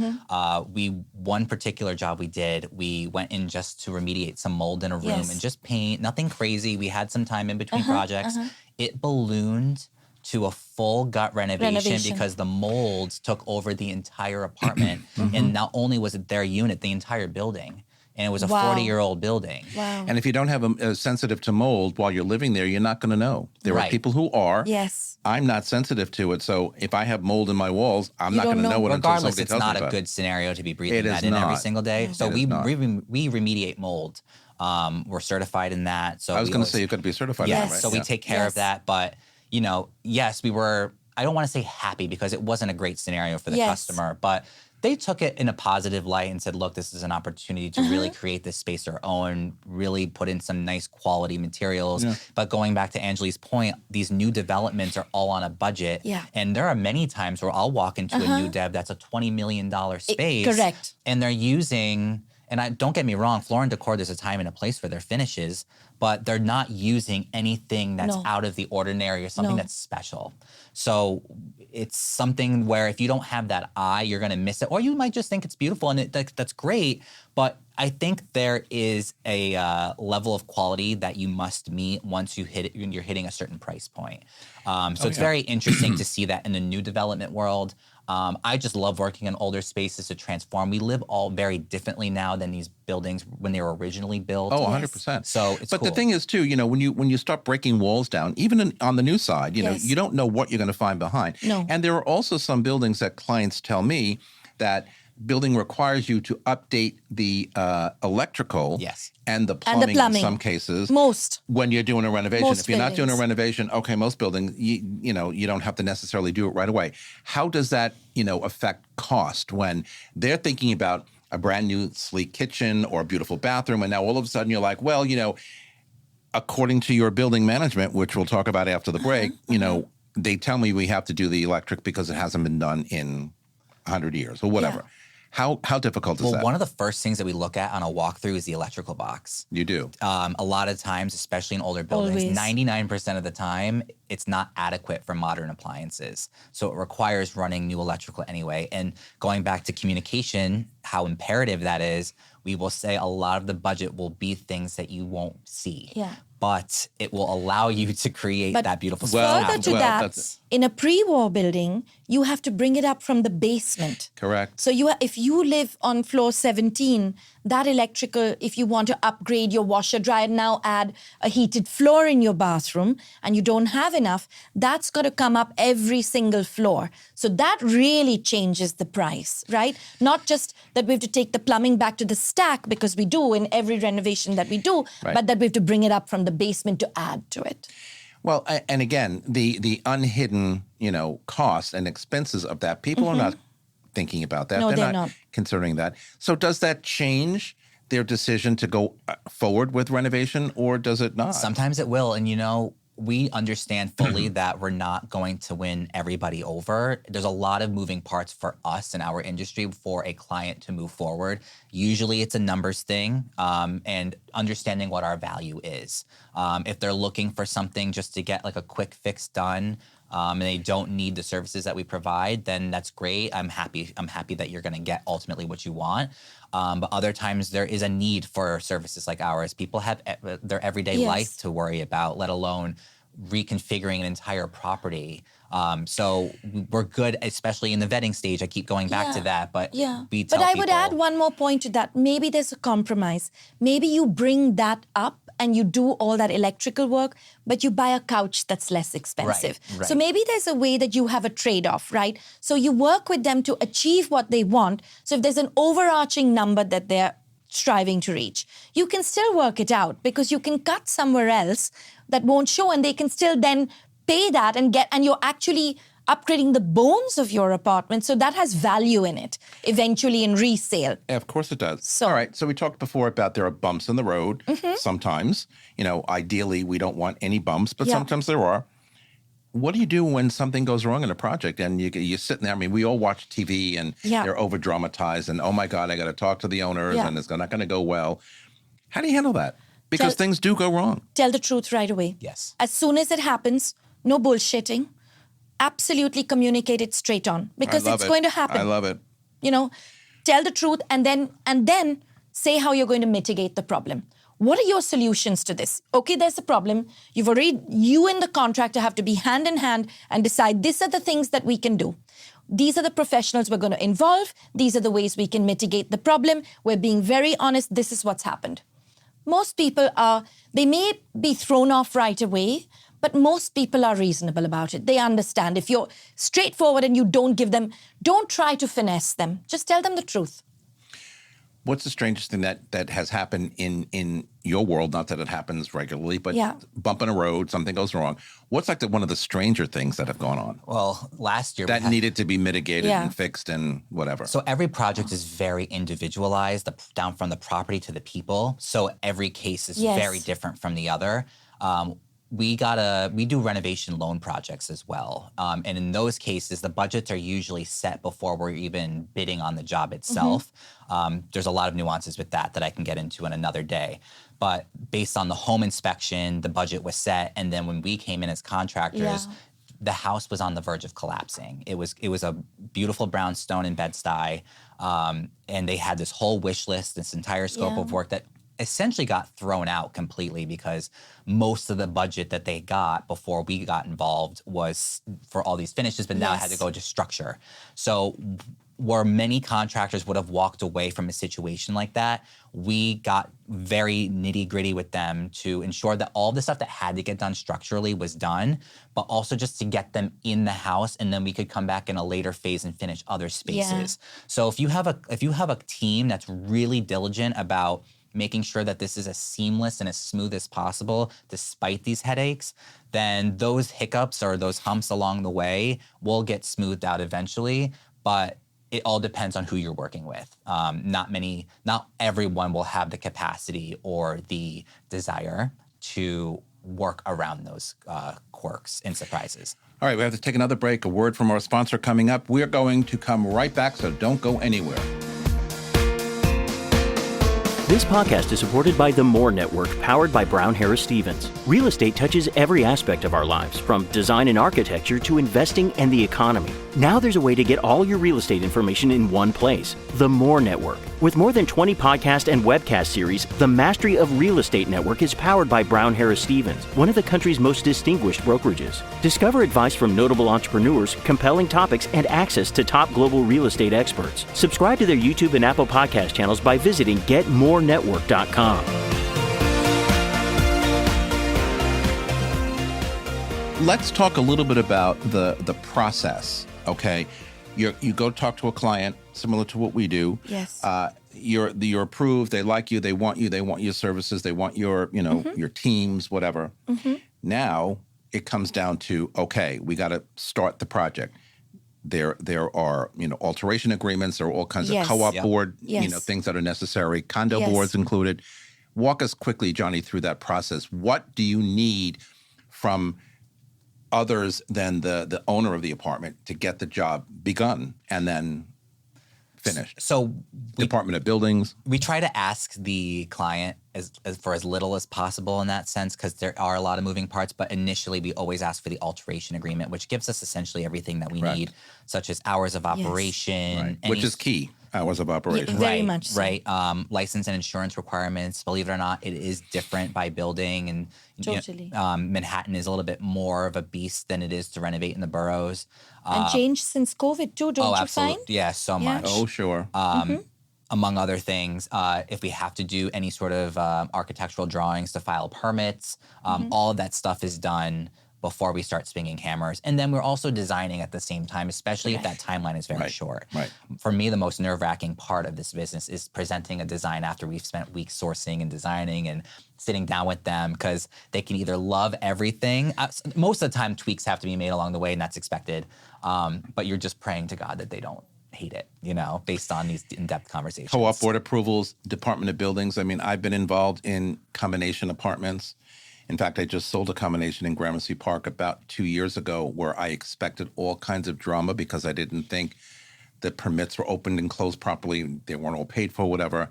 One particular job we did, we went in just to remediate some mold in a room Yes. and just paint, nothing crazy. We had some time in between projects. It ballooned to a full gut renovation because the molds took over the entire apartment, and not only was it their unit, the entire building. And it was a Wow. 40-year-old building. Wow. And if you don't have a sensitive to mold while you're living there, you're not going to know. There are Right. people who are. Yes. I'm not sensitive to it. So if I have mold in my walls, I'm You not don't going to know. know it until Regardless, somebody it's tells me not a about good scenario to be breathing It is that in every not. single day. So It we is not. we remediate mold. We're certified in that. So I was we going to always- say you've got to be certified. yeah. in that, right? So we Yeah. take care of Yes. that. But yes, we were. I don't want to say happy because it wasn't a great scenario for the Yes. customer, but they took it in a positive light and said, look, this is an opportunity to really create this space their own, really put in some nice quality materials. Yeah. But going back to Angeli's point, these new developments are all on a budget. Yeah. And there are many times where I'll walk into a new dev that's a $20 million space. Correct. And they're using, and don't get me wrong, Floor and Decor, there's a time and a place for their finishes, but they're not using anything that's No. out of the ordinary or something No. that's special. So it's something where if you don't have that eye, you're going to miss it. Or you might just think it's beautiful and that's great. But I think there is a level of quality that you must meet once you hit it, you're hitting a certain price point. So it's very interesting to see that in the new development world. I just love working in older spaces to transform. We live all very differently now than these buildings when they were originally built. Oh, 100%. So it's But cool. the thing is, too, when you start breaking walls down, even on the new side, Yes. you don't know what you're going to find behind. No. And there are also some buildings that clients tell me that building requires you to update the electrical Yes. and the And the plumbing in plumbing. some cases. Most. When you're doing a renovation. Most If you're not doing a buildings. renovation, okay, most buildings, you don't have to necessarily do it right away. How does that, affect cost when they're thinking about a brand new sleek kitchen or a beautiful bathroom, and now all of a sudden you're like, well, according to your building management, which we'll talk about after the break, they tell me we have to do the electric because it hasn't been done in 100 years or whatever. Yeah. How difficult is Well, that? one of the first things that we look at on a walkthrough is the electrical box. You do. A lot of times, especially in older buildings, Always. 99% of the time, it's not adequate for modern appliances. So it requires running new electrical anyway. And going back to communication, how imperative that is, we will say a lot of the budget will be things that you won't see. Yeah. But it will allow you to create But that beautiful Well, space. Further to well, that, that's- in a pre-war building, you have to bring it up from the basement. Correct. So if you live on floor 17, that electrical, if you want to upgrade your washer dryer, now add a heated floor in your bathroom, and you don't have enough, that's got to come up every single floor. So that really changes the price, right? Not just that we have to take the plumbing back to the stack, because we do in every renovation that we do, Right. but that we have to bring it up from the basement to add to it. Well, and again, the unhidden, costs and expenses of that, people are not thinking about that. No, they're they're not not. considering that. So does that change their decision to go forward with renovation, or does it not? Sometimes it will. And we understand fully that we're not going to win everybody over. There's a lot of moving parts for us in our industry for a client to move forward. Usually it's a numbers thing, and understanding what our value is. If they're looking for something just to get like a quick fix done, and they don't need the services that we provide, then that's great. I'm happy that you're going to get ultimately what you want. But other times there is a need for services like ours. People have their everyday life to worry about, let alone reconfiguring an entire property. So we're good, especially in the vetting stage. I keep going back to that, but we tell But I people, would add one more point to that. Maybe there's a compromise. Maybe you bring that up and you do all that electrical work, but you buy a couch that's less expensive. Right. So maybe there's a way that you have a trade-off, right? So you work with them to achieve what they want. So if there's an overarching number that they're striving to reach, you can still work it out because you can cut somewhere else that won't show, and they can still then pay that and you're actually upgrading the bones of your apartment. So that has value in it eventually in resale. Yeah, of course it does. So- All right. So we talked before about there are bumps in the road sometimes. Ideally, we don't want any bumps, but sometimes there are. What do you do when something goes wrong in a project and you're sitting there? I mean, we all watch TV and they're over-dramatized and, oh, my God, I got to talk to the owners and it's not going to go well. How do you handle that? Because things do go wrong. Tell the truth right away. Yes. As soon as it happens, no bullshitting. Absolutely communicate it straight on because it's going to happen. I love it. Tell the truth and then say how you're going to mitigate the problem. What are your solutions to this? Okay, there's a problem. You and the contractor have to be hand in hand and decide these are the things that we can do. These are the professionals we're going to involve. These are the ways we can mitigate the problem. We're being very honest. This is what's happened. Most people they may be thrown off right away, but most people are reasonable about it. They understand. If you're straightforward and you don't try to finesse them. Just tell them the truth. What's the strangest thing that has happened in your world? Not that it happens regularly, but bump in a road, something goes wrong. What's like one of the stranger things that have gone on? Well, last year that needed to be mitigated and fixed and whatever. So every project is very individualized, down from the property to the people. So every case is very different from the other. We do renovation loan projects as well. And in those cases, the budgets are usually set before we're even bidding on the job itself. There's a lot of nuances with that I can get into in another day. But based on the home inspection, the budget was set. And then when we came in as contractors, the house was on the verge of collapsing. It was a beautiful brownstone in Bed-Stuy. And they had this whole wish list, this entire scope of work that essentially got thrown out completely because most of the budget that they got before we got involved was for all these finishes, but now it had to go to structure. So where many contractors would have walked away from a situation like that, we got very nitty-gritty with them to ensure that all the stuff that had to get done structurally was done, but also just to get them in the house, and then we could come back in a later phase and finish other spaces. So if you have a team that's really diligent about making sure that this is as seamless and as smooth as possible despite these headaches, then those hiccups or those humps along the way will get smoothed out eventually. But it all depends on who you're working with. Not everyone will have the capacity or the desire to work around those quirks and surprises. All right, we have to take another break. A word from our sponsor coming up. We're going to come right back, so don't go anywhere. This podcast is supported by the More Network, powered by Brown Harris Stevens. Real estate touches every aspect of our lives, from design and architecture to investing and the economy. Now there's a way to get all your real estate information in one place. The More Network. With more than 20 podcast and webcast series, the Mastery of Real Estate Network is powered by Brown Harris Stevens, one of the country's most distinguished brokerages. Discover advice from notable entrepreneurs, compelling topics, and access to top global real estate experts. Subscribe to their YouTube and Apple podcast channels by visiting GetMoreNetwork.com. Let's talk a little bit about the process, okay? You go talk to a client, similar to what we do. Yes. You're approved. They like you. They want you. They want your services. They want your, your teams, whatever. Now it comes down to, okay, we got to start the project. There are, alteration agreements. There are all kinds of co-op board, things that are necessary. Condo boards included. Walk us quickly, Johnny, through that process. What do you need from others than the owner of the apartment to get the job begun and then finished? So Department of Buildings. we try to ask the client for as little as possible in that sense, because there are a lot of moving parts. But initially, we always ask for the alteration agreement, which gives us essentially everything that we Correct. need, such as hours of operation, Which any- is key, hours of operation. Very right, much so. right. License and insurance requirements. Believe it or not, it is different by building, and you know, Totally. Manhattan is a little bit more of a beast than it is to renovate in the boroughs. And changed since COVID too, don't you absolutely. find? Yeah, so Yeah. much. Oh, sure. Among other things, if we have to do any sort of architectural drawings to file permits, all of that stuff is done before we start swinging hammers. And then we're also designing at the same time, especially if that timeline is very Right, short. right. For me, the most nerve-wracking part of this business is presenting a design after we've spent weeks sourcing and designing and sitting down with them, because they can either love everything. Most of the time, tweaks have to be made along the way, and that's expected. But you're just praying to God that they don't hate it, based on these in-depth conversations. Co-op board approvals, Department of Buildings. I mean, I've been involved in combination apartments. In fact, I just sold a combination in Gramercy Park about 2 years ago where I expected all kinds of drama because I didn't think the permits were opened and closed properly. They weren't all paid for, whatever.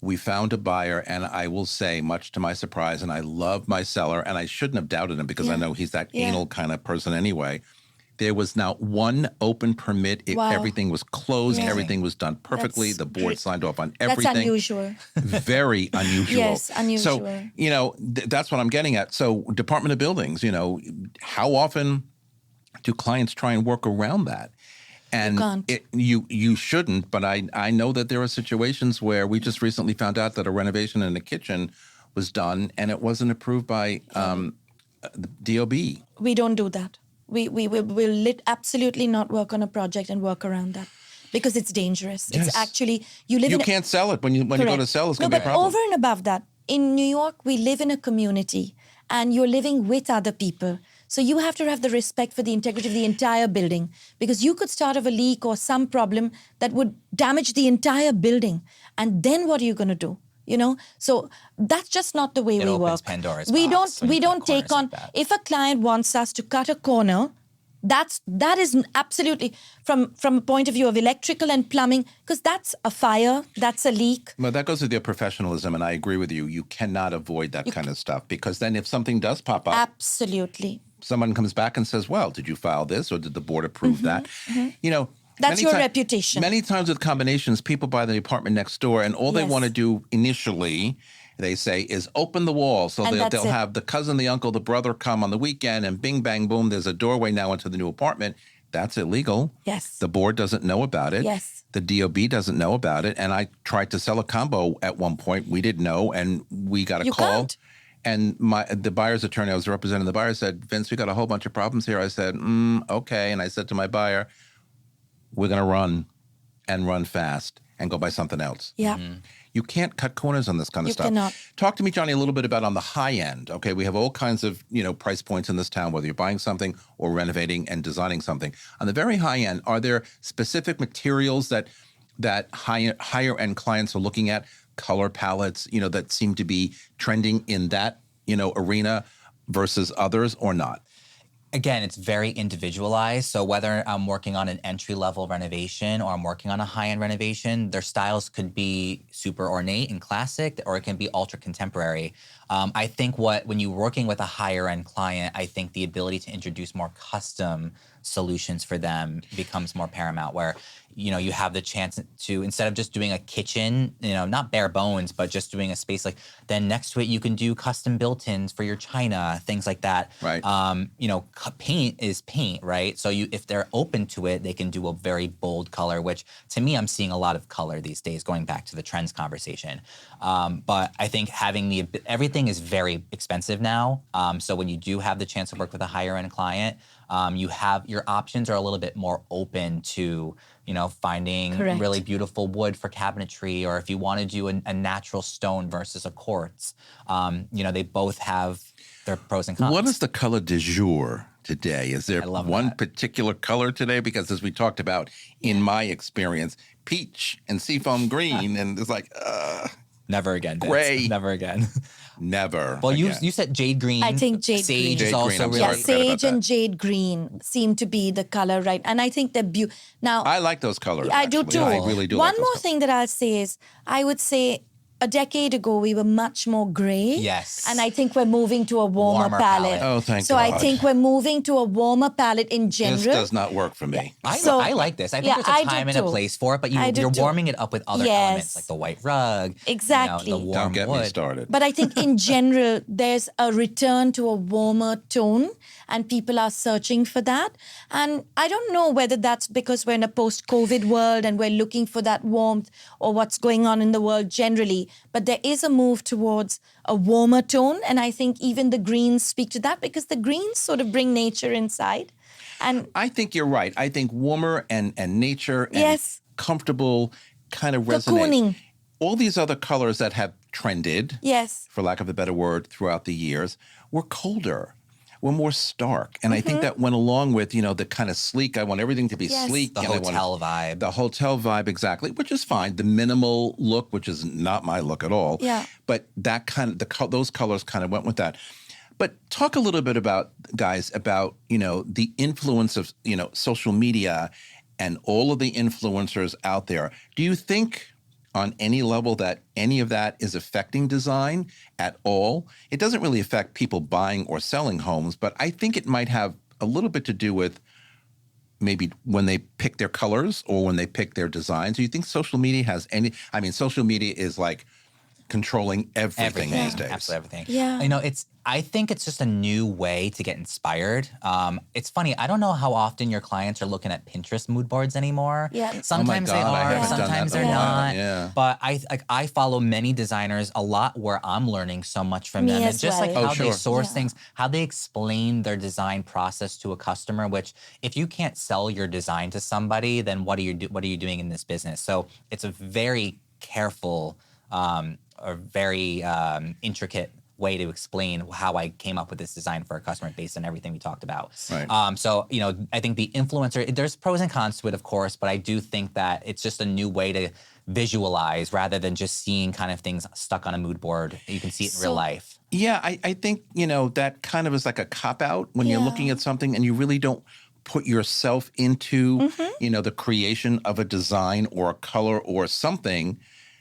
We found a buyer, and I will say, much to my surprise, and I love my seller, and I shouldn't have doubted him because I know he's that anal kind of person anyway. There was not one open permit. Wow. Everything was closed. Amazing. Everything was done perfectly. That's the board signed off on That's everything. unusual. Very unusual. Yes, unusual. So, that's what I'm getting at. So, Department of Buildings, how often do clients try and work around that? And can't. You shouldn't, but I know that there are situations where we just recently found out that a renovation in the kitchen was done and it wasn't approved by the DOB. We don't do that. We will absolutely not work on a project and work around that because it's dangerous. Yes. It's actually, you live You in a- can't sell it when you go to Correct. sell. It's No, going to be a but problem. over and above that, in New York, we live in a community and you're living with other people. So you have to have the respect for the integrity of the entire building because you could start off a leak or some problem that would damage the entire building. And then what are you going to do? So that's just not the way we opens work. Pandora's we box when don't you we cut don't take corners on like that. if a client wants us to cut a corner. That is absolutely from a point of view of electrical and plumbing, because that's a fire, that's a leak. Well, that goes with your professionalism, and I agree with you. You cannot avoid that kind of stuff because then if something does pop up, Absolutely. someone comes back and says, well, did you file this or did the board approve that? That's many your reputation. Many times with combinations, people buy the apartment next door and all they Yes. want to do initially, they say, is open the wall. So And they'll that's it. have the cousin, the uncle, the brother come on the weekend and bing, bang, boom, there's a doorway now into the new apartment. That's illegal. Yes. The board doesn't know about it. Yes. The DOB doesn't know about it. And I tried to sell a combo at one point. We didn't know, and we got a You call. can't. And the buyer's attorney, I was representing the buyer, said, Vince, we got a whole bunch of problems here. I said, okay. And I said to my buyer, we're going to run and run fast and go buy something else. Yeah. You can't cut corners on this kind of You stuff. cannot. Talk to me, Johnny, a little bit about on the high end. Okay, we have all kinds of price points in this town, whether you're buying something or renovating and designing something. On the very high end, are there specific materials that higher end clients are looking at, color palettes, that seem to be trending in that arena versus others or not? Again, it's very individualized. So whether I'm working on an entry-level renovation or I'm working on a high-end renovation, their styles could be super ornate and classic, or it can be ultra-contemporary. I think when you're working with a higher-end client, I think the ability to introduce more custom solutions for them becomes more paramount, where you have the chance to, instead of just doing a kitchen, not bare bones, but just doing a space, like then next to it you can do custom built-ins for your china, things like that. Right. Paint is paint, right? So if they're open to it, they can do a very bold color, which to me, I'm seeing a lot of color these days, going back to the trends conversation. But I think everything is very expensive now. So when you do have the chance to work with a higher end client, your options are a little bit more open to, finding Correct. really beautiful wood for cabinetry, or if you want to do a natural stone versus a quartz, they both have their pros and cons. What is the color du jour today? Is there I love one that. particular color today? Because as we talked about, in my experience, peach and seafoam green, and it's like, Never again, Vince. Gray. Never again. Never. Well, again. you said jade green. I think jade Sage green. is Jade also green, I'm really sorry, Yeah, forgot about sage and that. jade green seem to be the color, right? And I think they're Now, I like those colors. I do actually. too. I really do. One like those more colors. thing that I'll say is, I would say a decade ago we were much more gray. Yes. And I think we're moving to a warmer Warmer palette. palette. Oh, thank so I God. think we're moving to a warmer palette in general. This does not work for me. I like this. I think Yeah, there's a I do time and a too. place for it, but I do you're too. warming it up with other Yes. elements like the white rug, Exactly. the warm Don't get wood. me started. But I think in general, there's a return to a warmer tone, and people are searching for that. And I don't know whether that's because we're in a post-COVID world and we're looking for that warmth, or what's going on in the world generally. But there is a move towards a warmer tone, and I think even the greens speak to that, because the greens sort of bring nature inside. And I think you're right. I think warmer and nature and Yes. comfortable kind of resonate. cocooning, All these other colors that have trended, yes. for lack of a better word, throughout the years, were colder, were more stark. And I think that went along with, the kind of sleek. I want everything to be Yes. sleek. The and I want hotel vibe. The hotel vibe, exactly, which is fine. The minimal look, which is not my look at all. Yeah. But that kind of, those colors kind of went with that. But talk a little bit about, guys, about, the influence of, social media and all of the influencers out there. Do you think on any level that any of that is affecting design at all? It doesn't really affect people buying or selling homes, but I think it might have a little bit to do with maybe when they pick their colors or when they pick their designs. Do you think social media has any? I mean, social media is like controlling everything these days. Absolutely everything. Yeah. I think it's just a new way to get inspired. It's funny. I don't know how often your clients are looking at Pinterest mood boards anymore. Yeah. Sometimes Oh my God, I they haven't are. done that Sometimes in a they're while, not. yeah. But I follow many designers a lot where I'm learning so much from Me them. as And just well. like Oh, how sure. they source Yeah. things, how they explain their design process to a customer. Which, if you can't sell your design to somebody, then what are you doing in this business? So it's a very careful. A very intricate way to explain how I came up with this design for a customer based on everything we talked about. Right. So, I think the influencer, there's pros and cons to it, of course, but I do think that it's just a new way to visualize rather than just seeing kind of things stuck on a mood board. You can see it in real life. Yeah, I think, that kind of is like a cop-out when you're Yeah. looking at something and you really don't put yourself into, Mm-hmm. the creation of a design or a color or something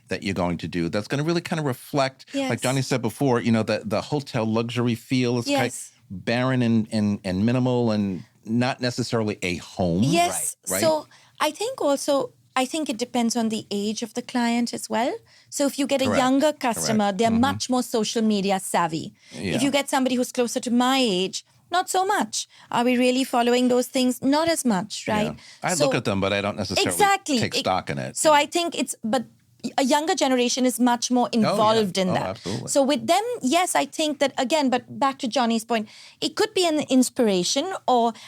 that you're going to do that's going to really kind of reflect, like Yes. Johnny said before, the hotel luxury feel is kind Yes. of barren and minimal and not necessarily a home. Yes. Right. So I think it depends on the age of the client as well. So if you get a Correct. younger customer, Correct. they're much more social media savvy. Yeah. If you get somebody who's closer to my age, not so much. Are we really following those things? Not as much, right? Yeah. I So- look at them, but I don't necessarily Exactly. take stock in it. So I think but a younger generation is much more involved in Oh, that. absolutely. So with them, yes, I think that again, but back to Johnny's point, it could be an inspiration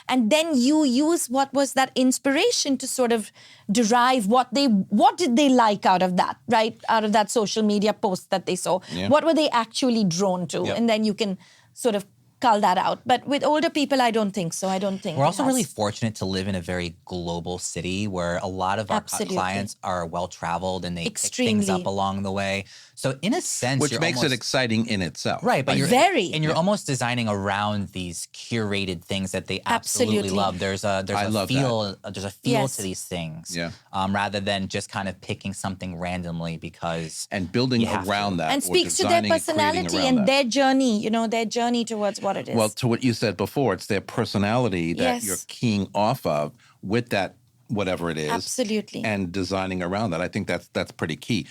and then you use what was that inspiration to sort of derive what did they like out of that, right? Out of that social media post that they saw. Yeah. What were they actually drawn to? Yep. And then you can sort of cull that out. But with older people, I don't think so. I don't think We're it also has. really fortunate to live in a very global city where a lot of our Absolutely. clients are well-traveled and they pick things Extremely. up along the way. So in a sense, Which you're makes it almost- exciting in itself. Right, but you're Very. and you're almost designing around these curated things that they absolutely Absolutely. love. There's I a love feel there's a feel Yes. to these things. Yeah. Rather than just kind of picking something randomly because And building You have around to. that. and or speaks to their designing and creating personality around and that. their journey, their journey towards what it is. Well, to what you said before, it's their personality that Yes. you're keying off of with that, whatever it is. Absolutely. And designing around that. I think that's pretty key.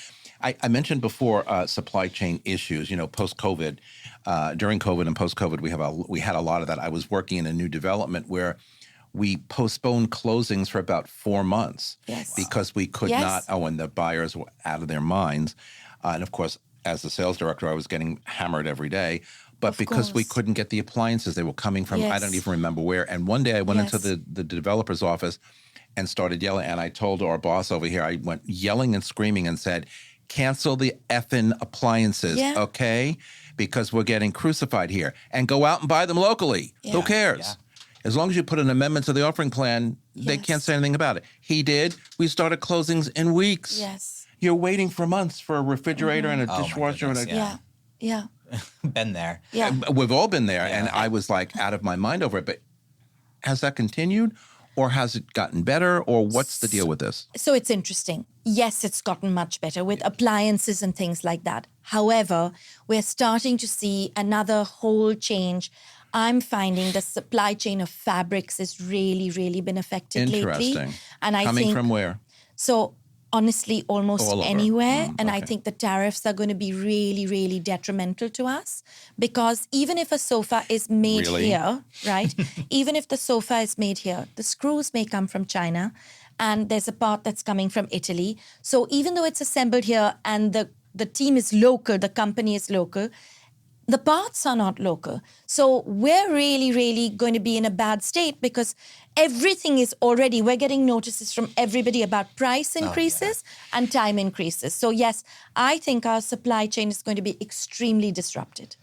I mentioned before supply chain issues, post-COVID. During COVID and post-COVID, we had a lot of that. I was working in a new development where we postponed closings for about 4 months Yes. because we could Yes. not, and the buyers were out of their minds. And of course, as the sales director, I was getting hammered every day. But Of because we course. couldn't get the appliances, they were coming from, I Yes. don't even remember where. And one day I went into Yes. the developer's office and started yelling. And I told our boss over here, I went yelling and screaming and said, cancel the effing appliances, Yeah. okay? Because we're getting crucified here. And go out and buy them locally. Who Yeah. cares? Yeah. As long as you put an amendment to the offering plan, they Yes. can't say anything about it. He did. We started closings in weeks. yes. You're waiting for months for a refrigerator and a Oh, my dishwasher and a goodness, Yeah. Yeah. been there. Yeah. We've all been there, and I was like out of my mind over it. But has that continued, or has it gotten better, or what's the deal with this? So it's interesting. Yes, it's gotten much better with appliances and things like that. However, we're starting to see another whole change. I'm finding the supply chain of fabrics has really, really been affected lately. Interesting. And I Coming think from where? so. Honestly, almost All over. anywhere. And I okay. think the tariffs are going to be really, really detrimental to us because even if a sofa is made Really? here, right? Even if the sofa is made here, the screws may come from China and there's a part that's coming from Italy. So even though it's assembled here and the team is local, the company is local, the parts are not local. So we're really, really going to be in a bad state because everything is already, we're getting notices from everybody about price increases and time increases. So yes, I think our supply chain is going to be extremely disrupted.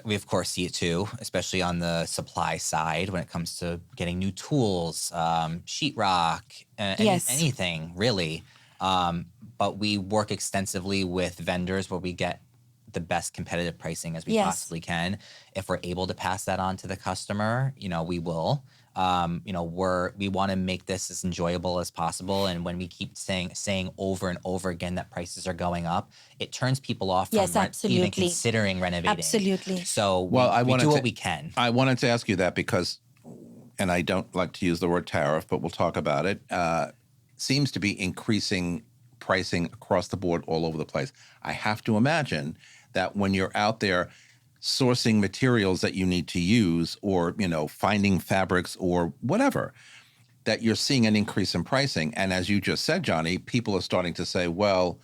We of course see it too, especially on the supply side when it comes to getting new tools, sheetrock, Yes. anything really. But we work extensively with vendors where we get the best competitive pricing as we Yes. possibly can. If we're able to pass that on to the customer, we will. We want to make this as enjoyable as possible. And when we keep saying over and over again that prices are going up, it turns people off from Yes, even absolutely. considering renovating. Absolutely. So Well, we do what we can. I wanted to ask you that because, and I don't like to use the word tariff, but we'll talk about it. Seems to be increasing pricing across the board all over the place. I have to imagine that when you're out there sourcing materials that you need to use or, finding fabrics or whatever, that you're seeing an increase in pricing. And as you just said, Johnny, people are starting to say, well,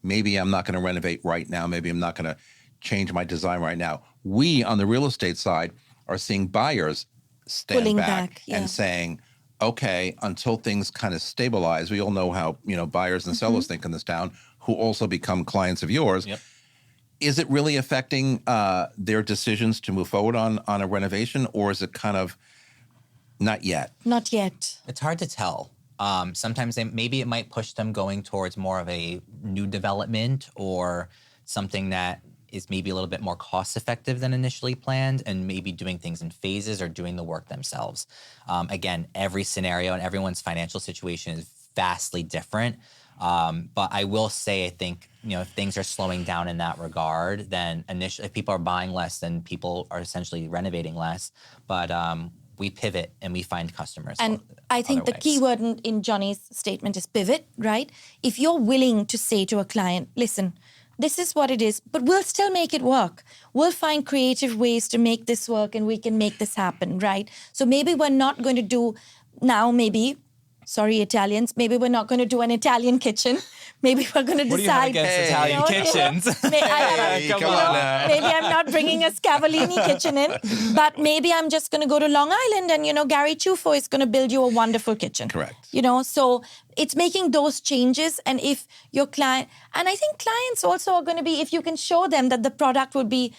maybe I'm not going to renovate right now. Maybe I'm not going to change my design right now. We on the real estate side are seeing buyers stand Pulling back back, yeah. and saying, okay, until things kind of stabilize, we all know how, buyers and sellers think in this town who also become clients of yours. Yep. Is it really affecting their decisions to move forward on a renovation, or is it kind of not yet? Not yet. It's hard to tell. Sometimes maybe it might push them going towards more of a new development or something that is maybe a little bit more cost effective than initially planned and maybe doing things in phases or doing the work themselves. Again, every scenario and everyone's financial situation is vastly different. But I will say, I think, if things are slowing down in that regard, then initially if people are buying less, then people are essentially renovating less. But we pivot and we find customers. And I think the key word in Johnny's statement is pivot, right? If you're willing to say to a client, listen, this is what it is, but we'll still make it work. We'll find creative ways to make this work and we can make this happen, right? So maybe we're not going to do now, sorry, Italians, maybe we're not going to do an Italian kitchen. Maybe we're going to decide. Italian kitchens? Maybe I'm not bringing a Scavallini kitchen in, but maybe I'm just going to go to Long Island and, Gary Chufo is going to build you a wonderful kitchen. Correct. So it's making those changes. And if your client, and I think clients also are going to be, if you can show them that the product would be,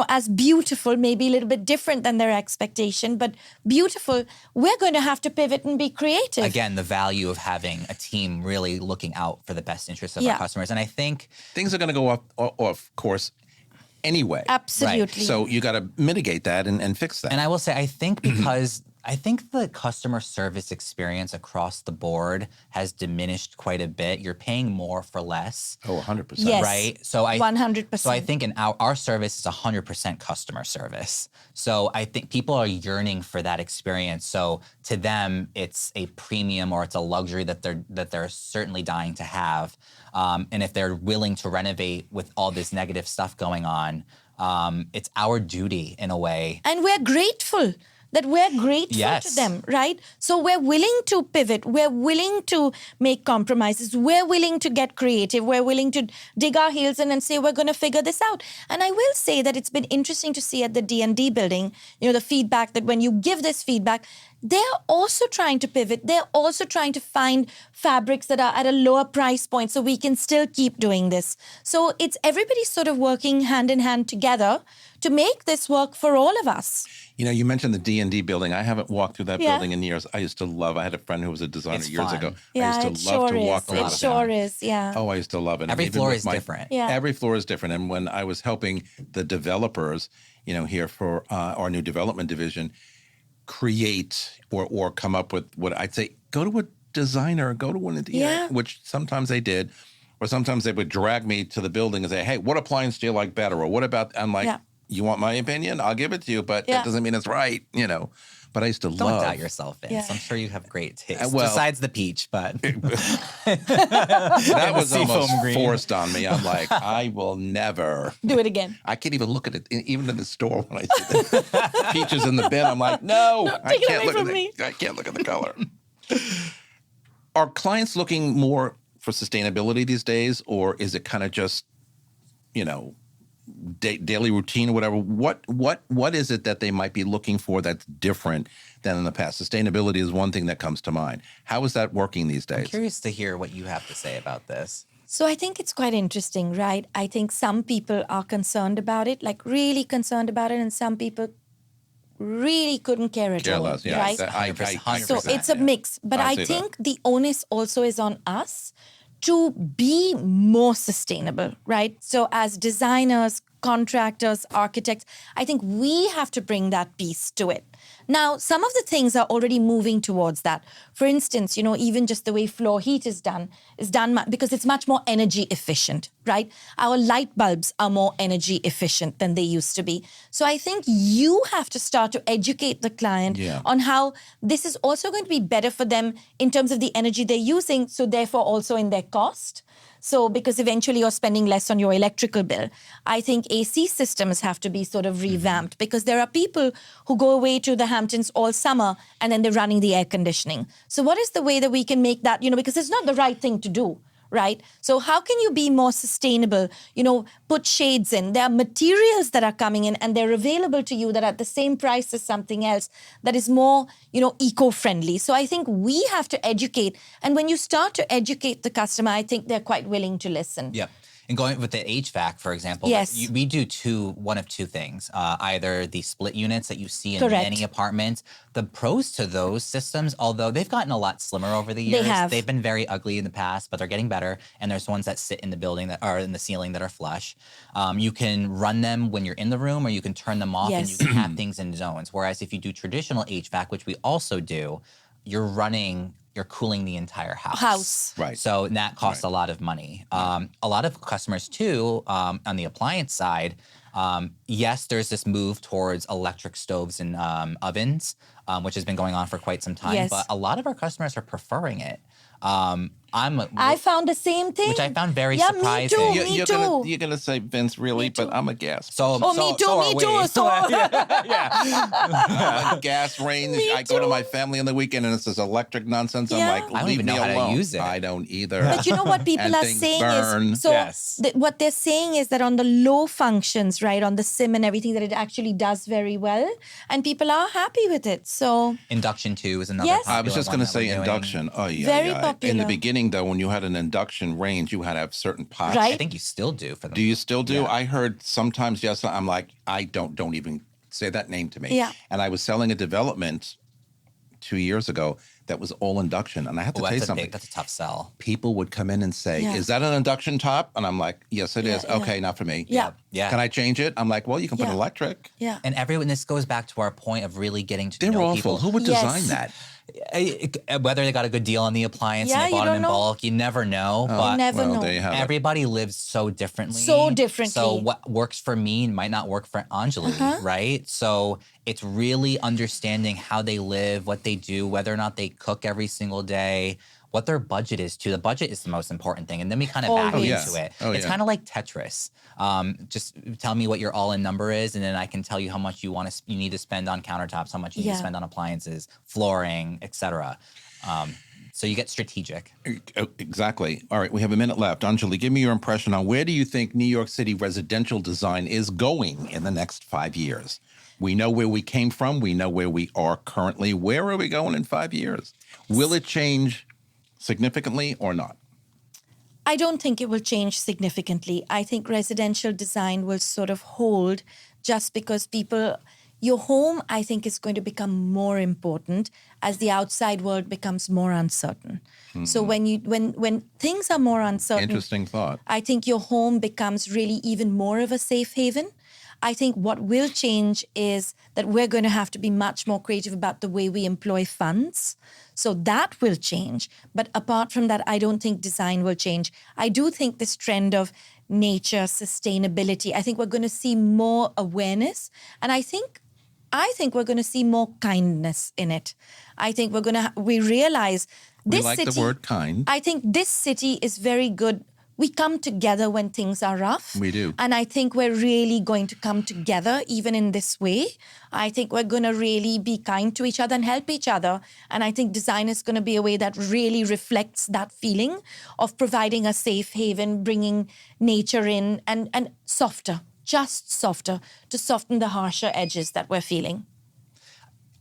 as beautiful, maybe a little bit different than their expectation, but beautiful, we're going to have to pivot and be creative. Again, the value of having a team really looking out for the best interests of our customers. And I think things are going to go off course anyway. Absolutely. So you got to mitigate that and fix that. And I will say, I think because I think the customer service experience across the board has diminished quite a bit. You're paying more for less. Oh, 100%. Yes. Right? So 100%. So I think in our service is 100% customer service. So I think people are yearning for that experience. So to them, it's a premium or it's a luxury that they're certainly dying to have. And if they're willing to renovate with all this negative stuff going on, it's our duty in a way. And we're grateful that we're grateful to them, right? So we're willing to pivot. We're willing to make compromises. We're willing to get creative. We're willing to dig our heels in and say, we're going to figure this out. And I will say that it's been interesting to see at the D&D building, the feedback that when you give this feedback, they're also trying to pivot. They're also trying to find fabrics that are at a lower price point so we can still keep doing this. So it's everybody sort of working hand in hand together to make this work for all of us. You know, you mentioned the D&D building. I haven't walked through that Yeah. building in years. I used to love, I had a friend who was a designer It's years fun. ago. Yeah, I it used to love sure to walk is. through It that. sure is, yeah. Oh, I used to love it. And Every even floor with is different. Yeah. Every floor is different. And when I was helping the developers, you know, here for our new development division, create or come up with what I'd say, go to a designer, go to an Yeah. which sometimes they did, or sometimes they would drag me to the building and say, hey, what appliance do you like better? Or what about, I'm like, Yeah. you want my opinion? I'll give it to you, but Yeah. that doesn't mean it's right, you know. But I used to Don't love. doubt yourself, Vince. Yeah. I'm sure you have great taste. well- Besides the peach, but That was Seafoam almost green. forced on me. I'm like, I will never. Do it again. I can't even look at it, even in the store when I see the peaches in the bin. I'm like, no, I take it can't away look at from me. I can't look at the color. Are clients looking more for sustainability these days, or is it kind of just, you know, daily routine or whatever? What is it that they might be looking for that's different than in the past? Sustainability is one thing that comes to mind. How is that working these I'm days? curious to hear what you have to say about this. So I think it's quite interesting, right? I think some people are concerned about it, like really concerned about it, and some people really couldn't care at Care all, less, yeah. right? That- 100%. So it's a mix, but I I see that. think the onus also is on us to be more sustainable, right? So as designers, contractors, architects, I think we have to bring that piece to it. Now, some of the things are already moving towards that. For instance, you know, even just the way floor heat is done because it's much more energy efficient, right? Our light bulbs are more energy efficient than they used to be. So I think you have to start to educate the client on how this is also going to be better for them in terms of the energy they're using, so therefore also in their cost. So because eventually you're spending less on your electrical bill. I think AC systems have to be sort of revamped because there are people who go away to the Hamptons all summer and then they're running the air conditioning. So what is the way that we can make that, you know, because it's not the right thing to do, right? So how can you be more sustainable? You know, put shades in. There are materials that are coming in and they're available to you that are at the same price as something else that is more, you know, eco-friendly. So I think we have to educate. And when you start to educate the customer, I think they're quite willing to listen. Yep. And going with the HVAC, for example, Yes. we do one of two things. Either the split units that you see in Correct. many apartments. The pros to those systems, although they've gotten a lot slimmer over the years, have. they've been very ugly in the past, but they're getting better. And there's ones that sit in the building that are in the ceiling that are flush. You can run them when you're in the room, or you can turn them off and you Yes. can have things in zones. Whereas if you do traditional HVAC, which we also do, you're cooling the entire house. Right. So that costs a lot of money. A lot of customers too, on the appliance side, yes, there's this move towards electric stoves and ovens, which has been going on for quite some time. Yes. But a lot of our customers are preferring it. I found the same thing. Which I found very yeah, surprising. Me too, You're, me you're too. gonna you're gonna say Vince, really, but I'm a gas. So, Oh, so, me too, so are me we. too. So, I'm a gas range. Me I go to too. my family on the weekend and it's this electric nonsense. Yeah. I'm like, I don't leave even me know how to alone. use it. I don't either. But you know what people And are things saying burn. is, so Yes. what they're saying is that on the low functions, right, on the SIM and everything, that it actually does very well, and people are happy with it. So Induction too is another. Yes. I was popular just one going to that we're say doing. induction. Oh, yeah. Very yeah. In popular. the beginning, though, when you had an induction range, you had to have certain pots. Right. I think you still do for them. Do you still do? Yeah. I heard sometimes, yes. I'm like, I don't even say that name to me. Yeah. And I was selling a development 2 years ago that was all induction. And I have to Oh, tell you that's something. that's a tough sell. People would come in and say, Yeah. is that an induction top? And I'm like, yes, it is. Yeah, yeah. Okay, not for me. Yeah. Yeah. Can I change it? I'm like, well, you can put Yeah. electric. yeah. And this goes back to our point of really getting to They're know awful. people. Who would Yes. design that? Whether they got a good deal on the appliance Yeah, and they you bought them don't in know. bulk, you never know. but never well, know. there you have it. everybody lives so differently. So differently. So what works for me might not work for Anjali, right? So it's really understanding how they live, what they do, whether or not they cook every single day, what their budget is too. The budget is the most important thing. And then we kind of back Always. into it. Oh, It's yeah. kind of like Tetris. Just tell me what your all-in number is, and then I can tell you how much you need to spend on countertops, how much you need Yeah. to spend on appliances, flooring, etc. So you get strategic. Exactly. All right, we have a minute left. Anjali, give me your impression on where do you think New York City residential design is going in the next 5 years? We know where we came from. We know where we are currently. Where are we going in 5 years? Will it change significantly or not? I don't think it will change significantly. I think residential design will sort of hold just because your home, I think, is going to become more important as the outside world becomes more uncertain. So when things are more uncertain, Interesting thought. I think your home becomes really even more of a safe haven. I think what will change is that we're going to have to be much more creative about the way we employ funds. So that will change. But apart from that, I don't think design will change. I do think this trend of nature, sustainability, I think we're going to see more awareness. And I think we're going to see more kindness in it. I think we realize this We like city, the word kind. I think this city is very good. We come together when things are rough. We do. And I think we're really going to come together even in this way. I think we're going to really be kind to each other and help each other. And I think design is going to be a way that really reflects that feeling of providing a safe haven, bringing nature in and softer, just softer, to soften the harsher edges that we're feeling.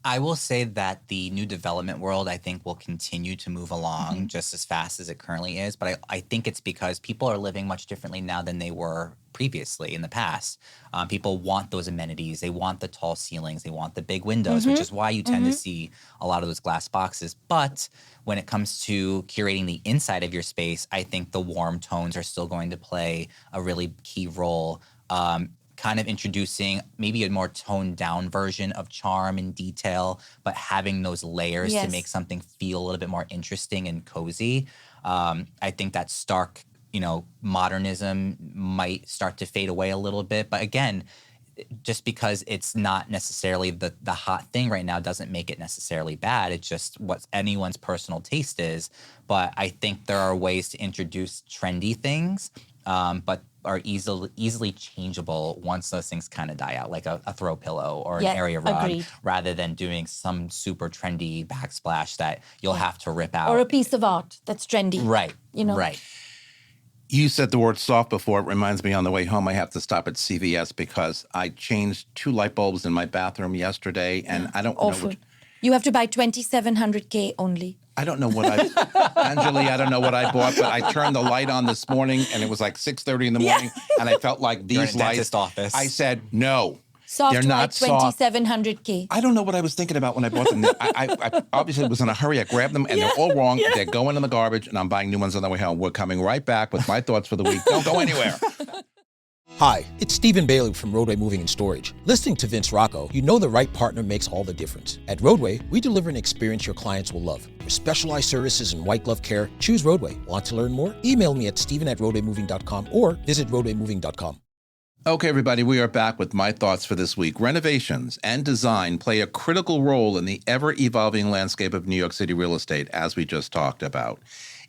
I will say that the new development world, I think, will continue to move along just as fast as it currently is. But I think it's because people are living much differently now than they were previously in the past. People want those amenities. They want the tall ceilings. They want the big windows, which is why you tend to see a lot of those glass boxes. But when it comes to curating the inside of your space, I think the warm tones are still going to play a really key role. Kind of introducing maybe a more toned down version of charm and detail, but having those layers to make something feel a little bit more interesting and cozy. I think that stark, modernism might start to fade away a little bit. But again, just because it's not necessarily the hot thing right now doesn't make it necessarily bad. It's just what anyone's personal taste is. But I think there are ways to introduce trendy things, but are easily changeable once those things kind of die out, like a throw pillow or an area rug, rather than doing some super trendy backsplash that you'll have to rip out. Or a piece of art that's trendy. Right, right. You said the word soft before. It reminds me on the way home, I have to stop at CVS because I changed 2 light bulbs in my bathroom yesterday, and I don't know which. You have to buy 2,700K only. I don't know what Anjali, I don't know what I bought, but I turned the light on this morning and it was like 6:30 in the morning and I felt like these lights. Office. I said, no, soft they're not soft. 2,700K. I don't know what I was thinking about when I bought them. I obviously was in a hurry. I grabbed them and they're all wrong. Yeah. They're going in the garbage and I'm buying new ones on the way home. We're coming right back with my thoughts for the week. Don't go anywhere. Hi, it's Stephen Bailey from Roadway Moving and Storage. Listening to Vince Rocco, you know the right partner makes all the difference. At Roadway, we deliver an experience your clients will love. For specialized services and white glove care, choose Roadway. Want to learn more? Email me at steven@roadwaymoving.com or visit roadwaymoving.com. Okay, everybody, we are back with my thoughts for this week. Renovations and design play a critical role in the ever-evolving landscape of New York City real estate, as we just talked about.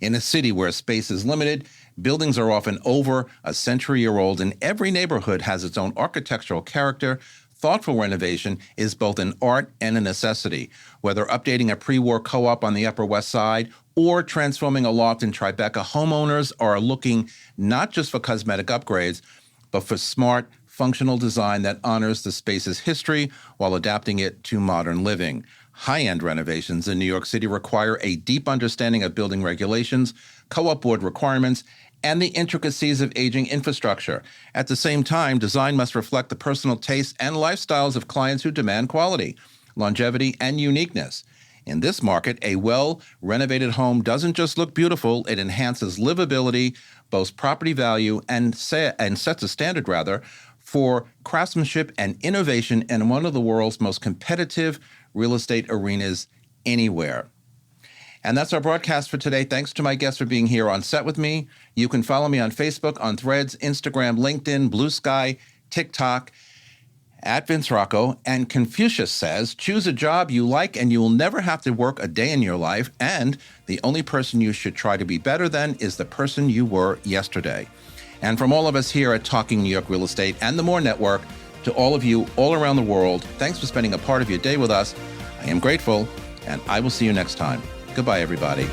In a city where space is limited, buildings are often over a century-year-old, and every neighborhood has its own architectural character. Thoughtful renovation is both an art and a necessity. Whether updating a pre-war co-op on the Upper West Side or transforming a loft in Tribeca, homeowners are looking not just for cosmetic upgrades, but for smart, functional design that honors the space's history while adapting it to modern living. High-end renovations in New York City require a deep understanding of building regulations, co-op board requirements, and the intricacies of aging infrastructure. At the same time, design must reflect the personal tastes and lifestyles of clients who demand quality, longevity, and uniqueness. In this market, a well-renovated home doesn't just look beautiful, it enhances livability, boasts property value, and sets a standard, for craftsmanship and innovation in one of the world's most competitive real estate arenas anywhere. And that's our broadcast for today. Thanks to my guests for being here on set with me. You can follow me on Facebook, on Threads, Instagram, LinkedIn, Blue Sky, TikTok, at Vince Rocco. And Confucius says, choose a job you like and you will never have to work a day in your life. And the only person you should try to be better than is the person you were yesterday. And from all of us here at Talking New York Real Estate and the More Network, to all of you all around the world, thanks for spending a part of your day with us. I am grateful, and I will see you next time. Goodbye, everybody.